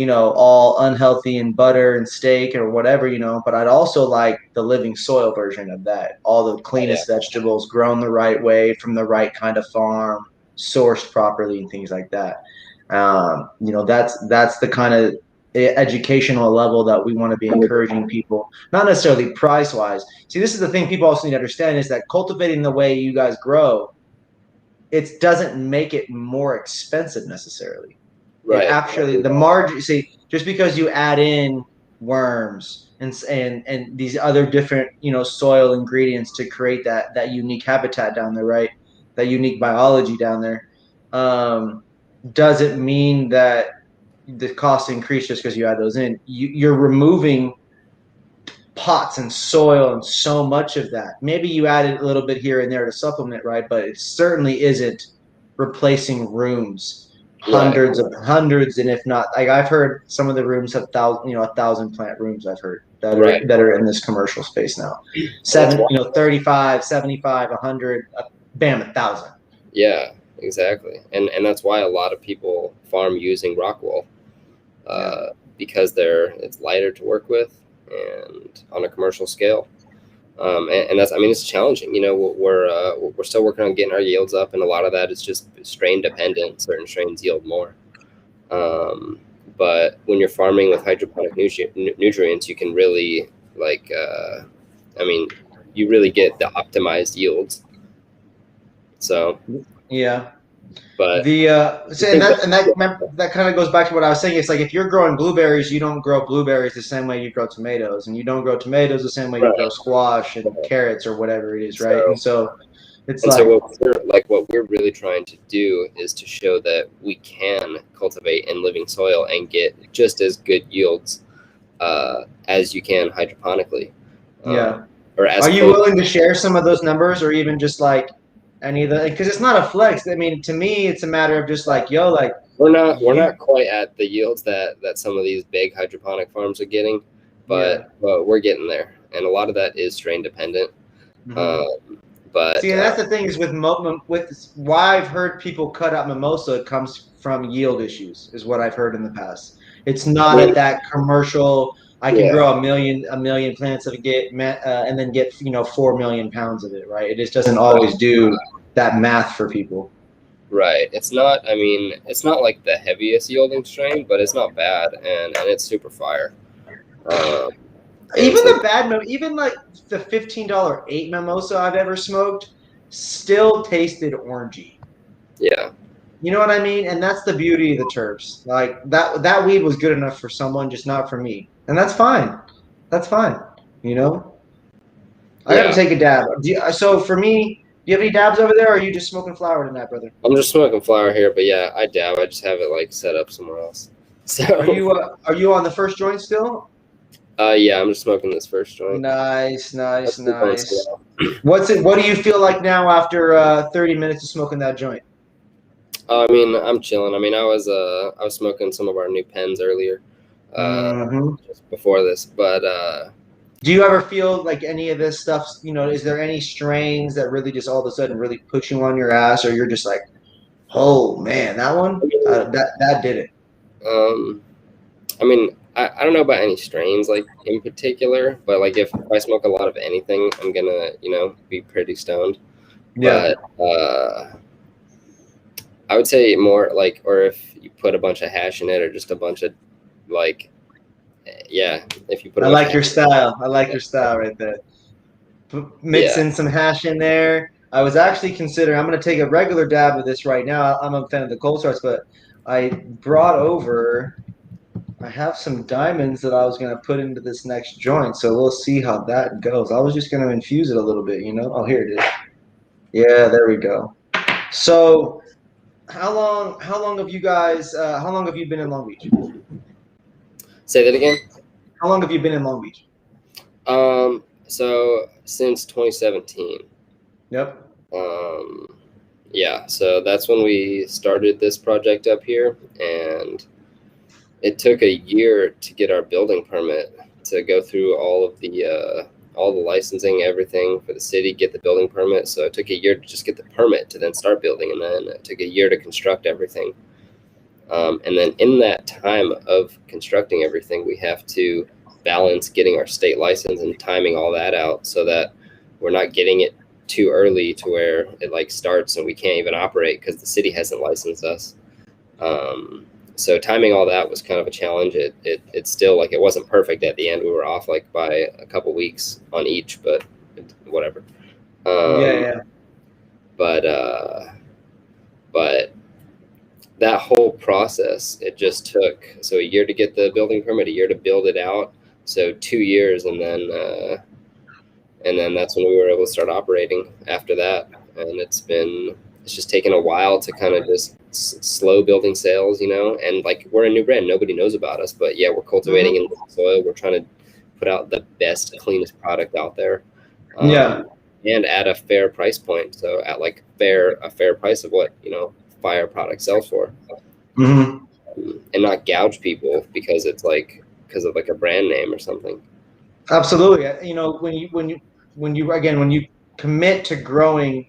all unhealthy and butter and steak or whatever, but I'd also like the living soil version of that. All the Oh, yeah, cleanest vegetables grown the right way from the right kind of farm, sourced properly and things like that. That's the kind of educational level that we want to be encouraging people, not necessarily price wise. See, this is the thing people also need to understand is that cultivating the way you guys grow, it doesn't make it more expensive necessarily. It right. actually the margin. See, just because you add in worms and these other different soil ingredients to create that unique habitat down there, right? That unique biology down there, doesn't mean that the cost increase just because you add those in. You're removing pots and soil and so much of that. Maybe you added a little bit here and there to supplement, right? But it certainly isn't replacing rooms. Right. Hundreds, and if not, like I've heard some of the rooms have 1,000 plant rooms. I've heard that are Right. that are in this commercial space now. And that's why. 35, 75, 100, bam, 1,000. Yeah, exactly. And that's why a lot of people farm using rock wool, Yeah. because it's lighter to work with and on a commercial scale. And that's, I mean, it's challenging. We're still working on getting our yields up, and a lot of that is just strain dependent. Certain strains yield more. But when you're farming with hydroponic nutrients, you can really like, I mean, you really get the optimized yields. So, Yeah. but I So, think that, that kind of goes back to what I was saying. It's like if you're growing blueberries, you don't grow blueberries the same way you grow tomatoes, and you don't grow tomatoes the same way you grow right. squash and carrots or whatever it is, right? So, It's and so like, what we're really trying to do is to show that we can cultivate in living soil and get just as good yields as you can hydroponically, yeah. or as Are you close. willing to share some of those numbers, or even just like any of the? Because it's not a flex. I mean, to me, it's a matter of just like, yo, like We're you, not quite at the yields that some of these big hydroponic farms are getting, yeah. but we're getting there, and a lot of that is strain dependent. Hmm. Um, See, but and that's the thing is with why I've heard people cut out mimosa comes from yield issues, is what I've heard in the past. It's I not at mean, that commercial. I can yeah, grow a million plants of it, and then get 4 million pounds of it, right? It just doesn't always do that math for people. right. It's not. I mean, it's not like the heaviest yielding strain, but it's not bad, and it's super fire. Um, and Even so the even like the $15 eight mimosa I've ever smoked, still tasted orangey. yeah, You know what I mean? And that's the beauty of the terps. Like that weed was good enough for someone, just not for me. And that's fine. That's fine. You know? I gotta yeah. take a dab. So for me, do you have any dabs over there, or are you just smoking flower tonight, brother? I'm just smoking flower here, but yeah, I dab. I just have it like set up somewhere else. So, Are you on the first joint still? yeah, I'm just smoking this first joint. Nice, nice, That's the going nice. slow. What do you feel like now after 30 minutes of smoking that joint? I mean, I'm chilling. I mean, I was smoking some of our new pens earlier, Hmm. just before this, but Do you ever feel like any of this stuff, is there any strains that really just all of a sudden really push you on your ass, or you're just like, oh man, that one, I mean, that did it. um, I don't know about any strains like in particular, but like if I smoke a lot of anything, I'm gonna be pretty stoned. Yeah, But I would say more like, or if you put a bunch of hash in it, or just a bunch of like, yeah, if you put a I bunch of like hash, your style. I like yeah, your style right there. Mix yeah. in some hash in there. I was actually considering. I'm going to take a regular dab of this right now. I'm a fan of the cold starts, but I brought over. I have some diamonds that I was going to put into this next joint, so we'll see how that goes. I was just going to infuse it a little bit, you know. Oh, here it is. Yeah, there we go. So, How long have you guys? How long have you been in Long Beach? Say that again. How long have you been in Long Beach? So since 2017. Yep. Um, yeah, so that's when we started this project up here, and it took a year to get our building permit, to go through all the licensing, everything for the city, get the building permit. So it took a year to just get the permit to then start building, and then it took a year to construct everything. And then in that time of constructing everything, we have to balance getting our state license and timing all that out so that we're not getting it too early to where it like starts and we can't even operate because the city hasn't licensed us. Um, so timing all that was kind of a challenge. It's still like, it wasn't perfect at the end. We were off like by a couple weeks on each, but whatever. Yeah, Um, yeah. but that whole process, it just took so a year to get the building permit, a year to build it out, so 2 years, and then that's when we were able to start operating after that. And it's just taken a while to kind of just slow building sales, and like we're a new brand, nobody knows about us, but yeah, we're cultivating Hmm. in soil, we're trying to put out the best, cleanest product out there, Yeah. and at a fair price point, so at like a fair price of what fire product sells for, Hmm. and not gouge people because it's like because of like a brand name or something. Absolutely. When you commit to growing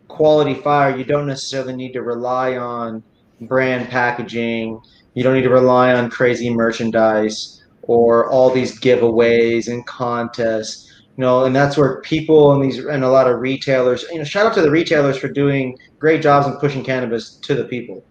quality fire, you don't necessarily need to rely on brand packaging. You don't need to rely on crazy merchandise or all these giveaways and contests. And that's where people and a lot of retailers, shout out to the retailers for doing great jobs and pushing cannabis to the people.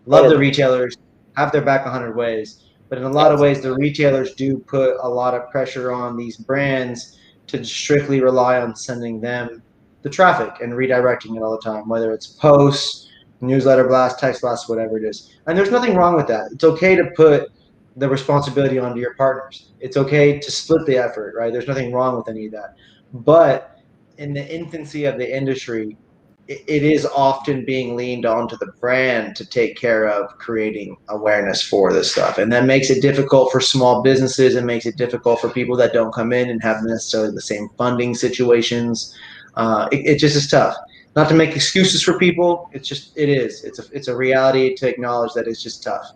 Love the 100%. retailers. have their back 100 ways. But in a lot of ways, the retailers do put a lot of pressure on these brands to strictly rely on sending them the traffic and redirecting it all the time, whether it's posts, newsletter blast, text blast, whatever it is. And there's nothing wrong with that. It's okay to put the responsibility onto your partners. It's okay to split the effort, right? There's nothing wrong with any of that. But in the infancy of the industry, it is often being leaned onto the brand to take care of creating awareness for this stuff. And that makes it difficult for small businesses. It makes it difficult for people that don't come in and have necessarily the same funding situations. It just is tough. Not to make excuses for people. It's just, it is. It's a reality to acknowledge that it's just tough.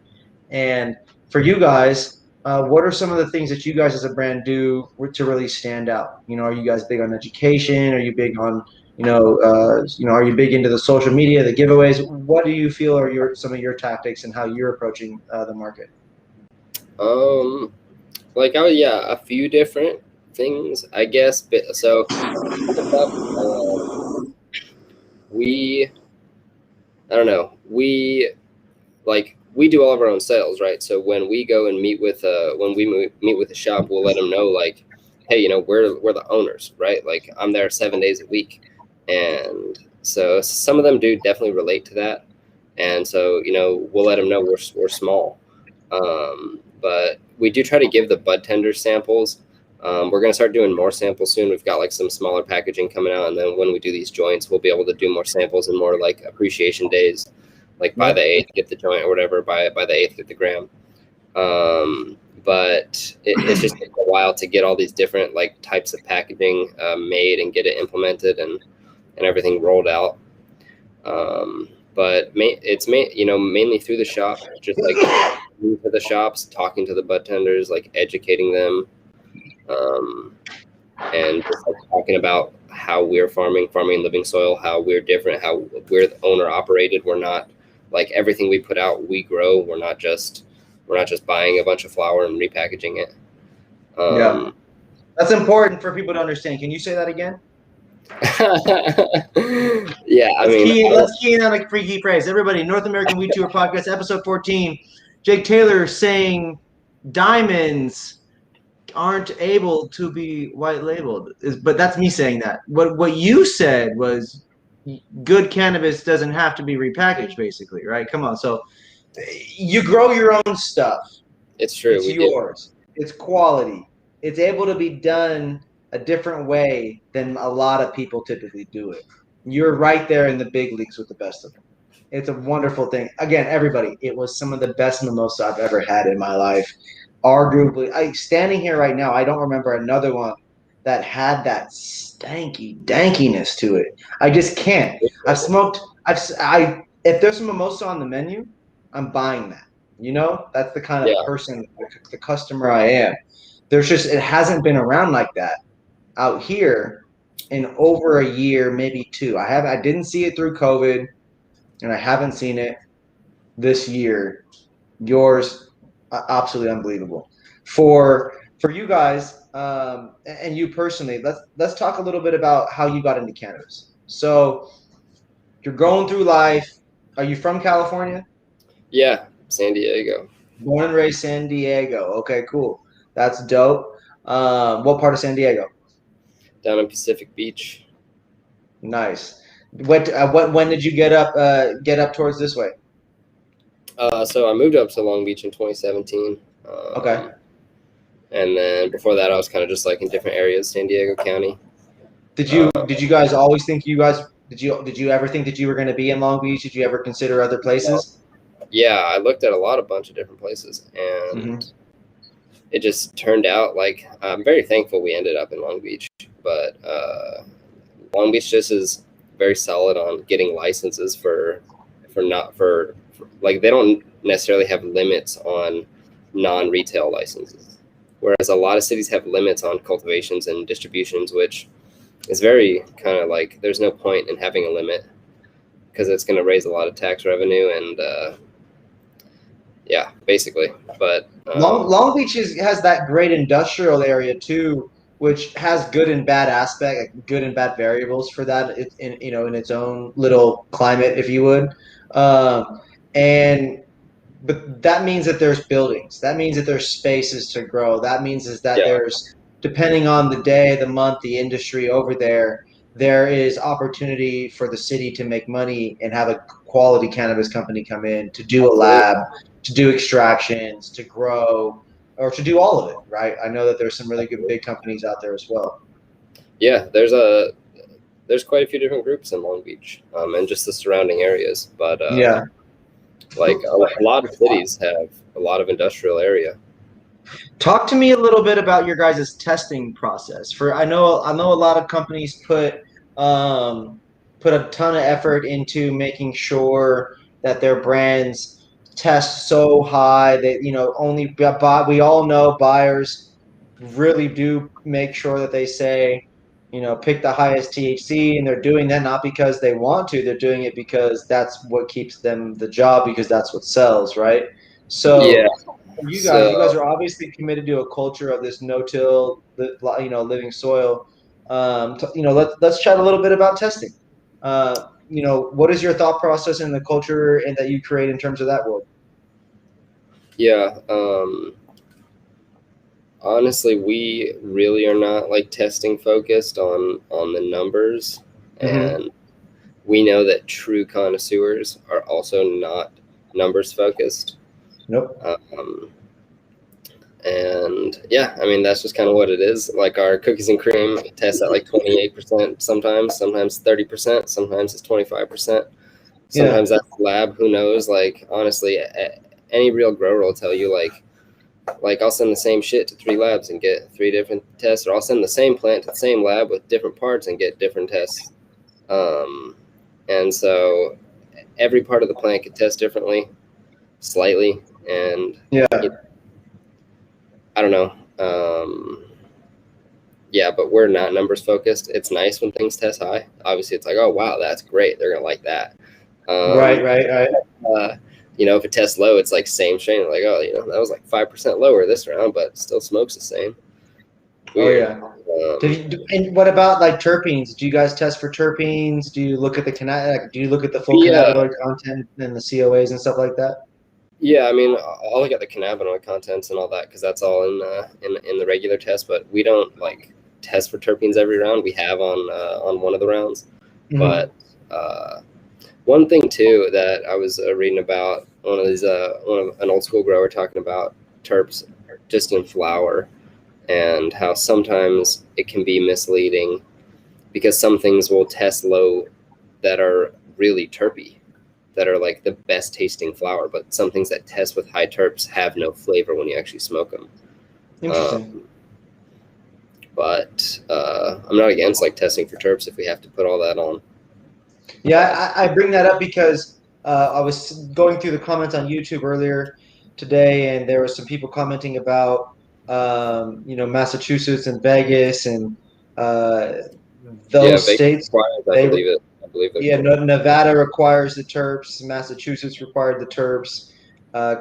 And for you guys, what are some of the things that you guys as a brand do to really stand out? You know, are you guys big on education? Are you big on are you big into the social media, the giveaways? What do you feel are some of your tactics and how you're approaching the market? A few different things, I guess. So we, I don't know, we do all of our own sales, right? So when we go and meet with a shop, we'll let them know, like, hey, we're the owners, right? Like, I'm there 7 days a week. And so some of them do definitely relate to that. And so, we'll let them know we're small. But we do try to give the bud tender samples. We're going to start doing more samples soon. We've got like some smaller packaging coming out. And then when we do these joints, we'll be able to do more samples and more like appreciation days, like by the 8th, get the joint or whatever, by the 8th, get the gram. But it's just takes a while to get all these different like types of packaging made and get it implemented and everything rolled out. But it's mainly through the shop, just like going to the shops, talking to the bud tenders, like educating them, and just like talking about how we're farming living soil, how we're different, how we're the owner operated. We're not like everything we put out, we grow. We're not just buying a bunch of flour and repackaging it. Yeah, that's important for people to understand. Can you say that again? Yeah, let's key in on a freaky phrase. Everybody, North American Weed Tour Podcast, episode 14. Jake Taylor saying diamonds aren't able to be white labeled, but that's me saying that. What you said was good cannabis doesn't have to be repackaged, basically, right? Come on, so you grow your own stuff. It's true. It's yours. It's quality. It's able to be done a different way than a lot of people typically do it. You're right there in the big leagues with the best of them. It's a wonderful thing. Again, everybody, it was some of the best mimosa I've ever had in my life. Arguably, standing here right now, I don't remember another one that had that stanky dankiness to it. I just can't. I've smoked. If there's some mimosa on the menu, I'm buying that. That's the kind of person, the customer I am. It hasn't been around like that out here in over a year, maybe two. I didn't see it through COVID, and I haven't seen it this year. Yours, absolutely unbelievable. For you guys, and you personally, let's talk a little bit about how you got into cannabis. So you're going through life. Are you from California? Yeah, San Diego. Born and raised San Diego. Okay, cool. That's dope. What part of San Diego? Down in Pacific Beach. Nice. When did you get up towards this way? So I moved up to Long Beach in 2017. Okay. And then before that, I was kind of just like in different areas, San Diego County. Did you guys always think did you ever think that you were going to be in Long Beach? Did you ever consider other places? Yeah, I looked at a bunch of different places, and it just turned out like I'm very thankful we ended up in Long Beach. But Long Beach just is very solid on getting licenses for like they don't necessarily have limits on non-retail licenses, whereas a lot of cities have limits on cultivations and distributions, which is very kind of like there's no point in having a limit because it's going to raise a lot of tax revenue and yeah, basically. But Long Beach has that great industrial area too, which has good and bad good and bad variables for that in its own little climate, if you would. And but that means that there's buildings. That means that there's spaces to grow. That means is that Yeah, there's, depending on the day, the month, the industry over there, there is opportunity for the city to make money and have a quality cannabis company come in to do a absolutely. lab, to do extractions, to grow, or to do all of it, right? I know that there's some really good big companies out there as well. Yeah, there's quite a few different groups in Long Beach, and just the surrounding areas. But Yeah. like a lot of cities have a lot of industrial area. Talk to me a little bit about your guys' testing process. For I know a lot of companies um, put a ton of effort into making sure that their brands test so high that only buy, we all know buyers really do make sure that they say pick the highest THC, and they're doing that not because they want to, they're doing it because that's what keeps them the job, because that's what sells, right? Yeah. So you guys So are obviously committed to a culture of this no-till, living soil. Let's chat a little bit about testing. What is your thought process in the culture and that you create in terms of that world? yeah, honestly, we really are not like testing focused on the numbers, Mm-hmm. and we know that true connoisseurs are also not numbers focused. Nope. Um, and yeah, I mean that's just kind of what it is. Like our cookies and cream tests at like 28% sometimes 30%, sometimes it's 25%. Yeah. Sometimes that's lab, who knows? Like honestly, any real grower will tell you like I'll send the same shit to 3 labs and get 3 different tests, or I'll send the same plant to the same lab with different parts and get different tests. Um, and so every part of the plant could test differently, slightly, and Yeah. you I don't know. Yeah, but we're not numbers focused. It's nice when things test high. Obviously, it's like, oh wow, that's great. They're gonna like that. Right. Um, Right. Right. uh, if it tests low, it's like same strain. Like, oh, that was like 5% lower this round, but still smokes the same. Oh Weird. yeah. And what about like terpenes? Do you guys test for terpenes? Do you look at do you look at the full We cannabinoid content and the COAs and stuff like that? Yeah, I mean, I'll look at the cannabinoid contents and all that because that's all in the regular test. But we don't like test for terpenes every round. We have on one of the rounds. Mm-hmm. But one thing too that I was reading about, one of an old school grower talking about terps just in flower, and how sometimes it can be misleading because some things will test low that are really terpy, that are like the best tasting flower, but some things that test with high terps have no flavor when you actually smoke them. Interesting. Um, but I'm not against like testing for terps if we have to put all that on. Yeah, I bring that up because I was going through the comments on YouTube earlier today, and there were some people commenting about Massachusetts and Vegas and uh, Yeah, those Vegas states. requires, I They believe it. I believe they're Yeah, Nevada requires the terps. Massachusetts required the terps.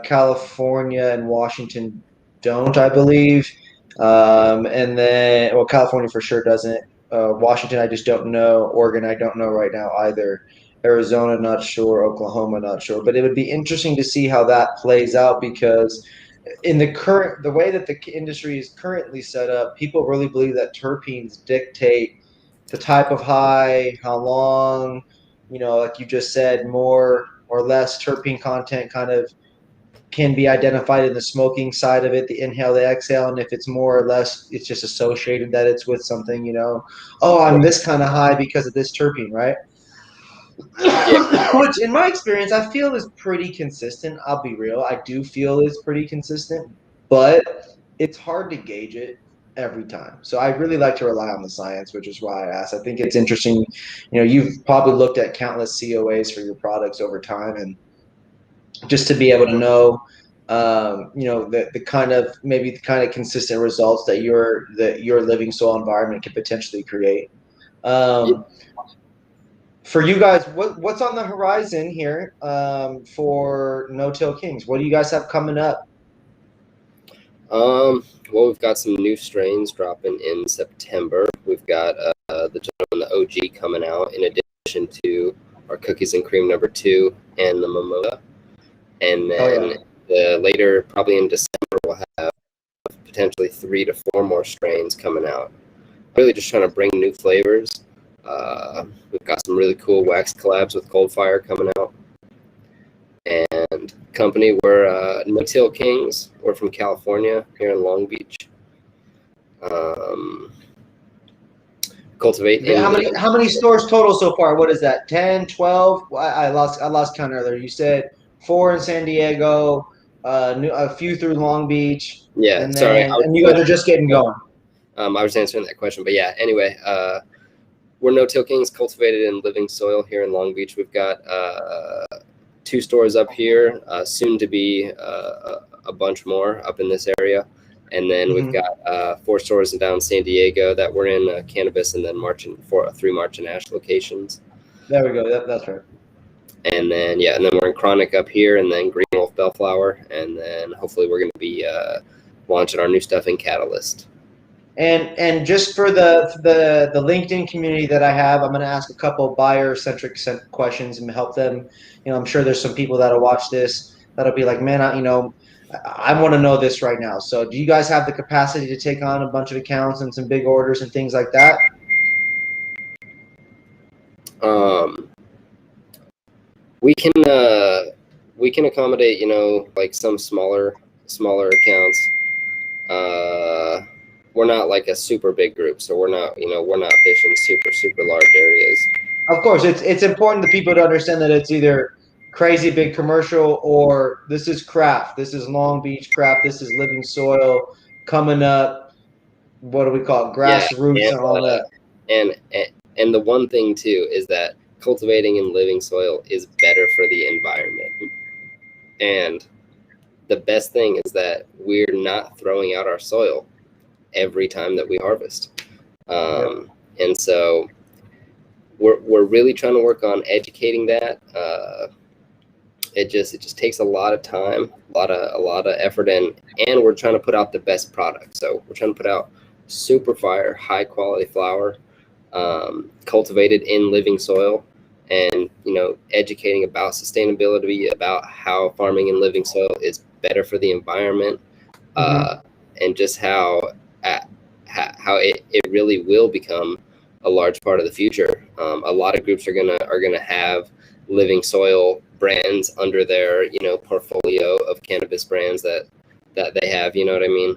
California and Washington don't, I believe. And then, well, California for sure doesn't. Washington, I just don't know. Oregon, I don't know right now either. Arizona, not sure. Oklahoma, not sure. But it would be interesting to see how that plays out, because the way that the industry is currently set up, people really believe that terpenes dictate the type of high, how long, like you just said, more or less terpene content kind of can be identified in the smoking side of it, the inhale, the exhale, and if it's more or less, it's just associated that it's with something, oh, I'm this kind of high because of this terpene, right? yeah, Which, in my experience, I feel is pretty consistent. I'll be real. I do feel it's pretty consistent, but it's hard to gauge it every time. So I really like to rely on the science, which is why I asked. I think it's interesting. You've probably looked at countless COAs for your products over time, and just to be able to know, the kind of maybe the kind of consistent results that your living soil environment can potentially create. yeah. Um, for you guys, what's on the horizon here for No Till Kings? What do you guys have coming up? Well, we've got some new strains dropping in September. We've got the gentleman, the OG, coming out in addition to our cookies and cream number 2 and the Mimosa. And Oh then yeah. later, probably in December, we'll have potentially 3 to 4 more strains coming out. Really just trying to bring new flavors. We've got some really cool wax collabs with Cold Fire coming out. And company, we're No Till Kings. We're from California, here in Long Beach. Cultivate. How many stores total so far? What is that? 10, 12? I lost count earlier. You said 4 in San Diego, a few through Long Beach. Yeah, and sorry. and you guys are just getting going. I was answering that question, but yeah. Anyway, we're No Till Kings, cultivated in living soil here in Long Beach. We've got 2 stores up here, soon to be a bunch more up in this area. And then we've got 4 stores down San Diego that we're in cannabis, and then 3 March and Ash locations. There we go. That's right. And then we're in Chronic up here, and then Green Wolf Bellflower, and then hopefully we're going to be launching our new stuff in Catalyst. And just for the LinkedIn community that I have, I'm going to ask a couple buyer-centric questions and help them. I'm sure there's some people that'll watch this that'll be like, man, I want to know this right now. So do you guys have the capacity to take on a bunch of accounts and some big orders and things like that? We can accommodate, like some smaller accounts. We're not like a super big group, so we're not fishing super large areas. Of course, it's important to people to understand that it's either crazy big commercial or this is craft. This is Long Beach craft. This is living soil coming up. What do we call it? Grassroots and all that. And the one thing too is that cultivating in living soil is better for the environment. And the best thing is that we're not throwing out our soil every time that we harvest. And so we're really trying to work on educating that. It just takes a lot of time, a lot of effort, and we're trying to put out the best product. So we're trying to put out super fire, high quality flower, cultivated in living soil, and educating about sustainability, about how farming in living soil is better for the environment, and just how it really will become a large part of the future. A lot of groups are gonna have living soil brands under their portfolio of cannabis brands that they have, you know what I mean,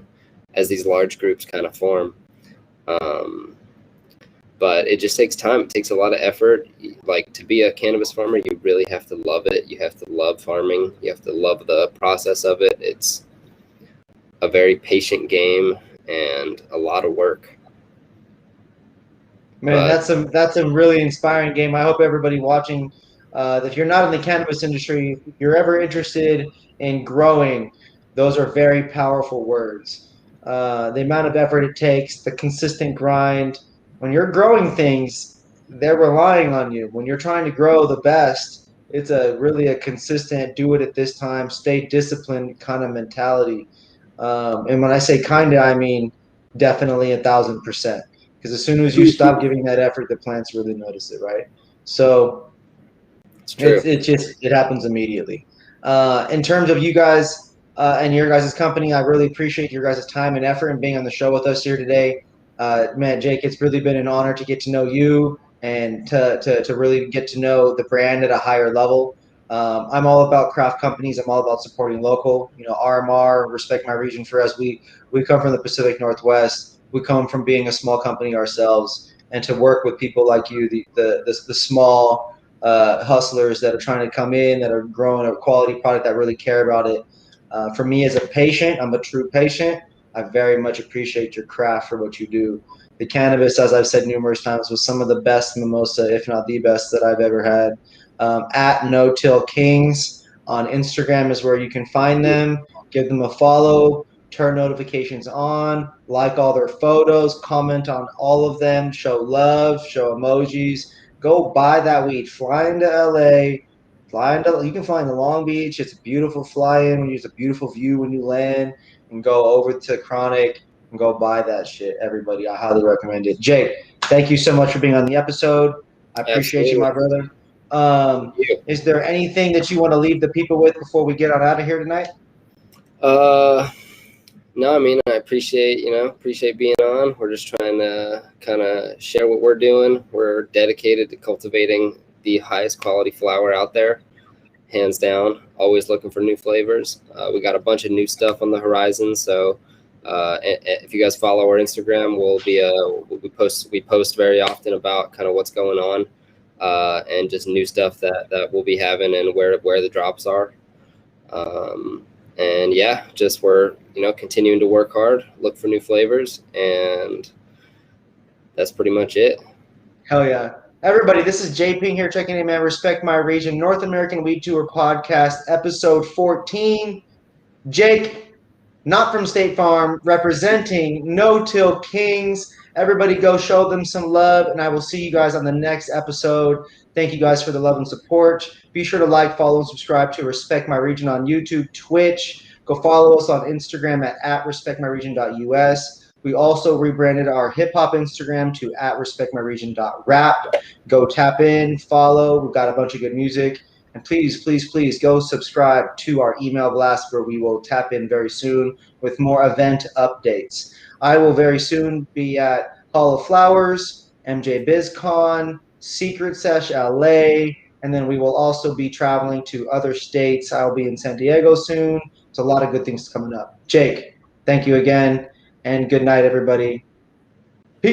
as these large groups kind of form. But it just takes time. It takes a lot of effort. Like, to be a cannabis farmer, you really have to love it. You have to love farming. You have to love the process of it. It's a very patient game and a lot of work. Man, that's a really inspiring game. I hope everybody watching, if you're not in the cannabis industry, if you're ever interested in growing, those are very powerful words. The amount of effort it takes, the consistent grind. When you're growing things, they're relying on you. When you're trying to grow the best, it's really a consistent, do it at this time, stay disciplined kind of mentality. And when I say kind of, I mean definitely 1,000%. Because as soon as you stop giving that effort, the plants really notice it, right? So it happens immediately. In terms of you guys and your guys' company, I really appreciate your guys' time and effort and being on the show with us here today. Man, Jake, it's really been an honor to get to know you and to really get to know the brand at a higher level. I'm all about craft companies. I'm all about supporting local. RMR, respect my region for us. We come from the Pacific Northwest. We come from being a small company ourselves, and to work with people like you, the small hustlers that are trying to come in, that are growing a quality product, that really care about it. For me as a patient, I'm a true patient. I very much appreciate your craft for what you do. The cannabis, as I've said numerous times, was some of the best Mimosa, if not the best, that I've ever had. At No Till Kings on Instagram is where you can find them. Give them a follow, turn notifications on, like all their photos, comment on all of them, show love, show emojis. Go buy that weed. Fly into LA. You can fly into Long Beach. It's a beautiful fly-in. It's a beautiful view when you land. And go over to Chronic and go buy that shit, everybody. I highly recommend it. Jake, thank you so much for being on the episode. I appreciate you, my brother. Is there anything that you want to leave the people with before we get on out of here tonight? Uh, no, I mean, I appreciate being on. We're just trying to kind of share what we're doing. We're dedicated to cultivating the highest quality flower out there, hands down. Always looking for new flavors. We got a bunch of new stuff on the horizon. So, if you guys follow our Instagram, we post very often about kind of what's going on, and just new stuff that we'll be having and where the drops are. Um, and yeah, just we're continuing to work hard, look for new flavors, and that's pretty much it. Hell yeah. Everybody, this is J Ping here checking in, man. Respect My Region, North American Weed Tour Podcast, episode 14. Jake, not from State Farm, representing No Till Kings. Everybody go show them some love, and I will see you guys on the next episode. Thank you guys for the love and support. Be sure to like, follow, and subscribe to Respect My Region on YouTube, Twitch. Go follow us on Instagram at respectmyregion.us. We also rebranded our hip hop Instagram to at respectmyregion.rap. Go tap in, follow. We've got a bunch of good music. And please, please, please go subscribe to our email blast where we will tap in very soon with more event updates. I will very soon be at Hall of Flowers, MJ BizCon, Secret Sesh LA, and then we will also be traveling to other states. I'll be in San Diego soon. It's a lot of good things coming up. Jake, thank you again, and good night, everybody.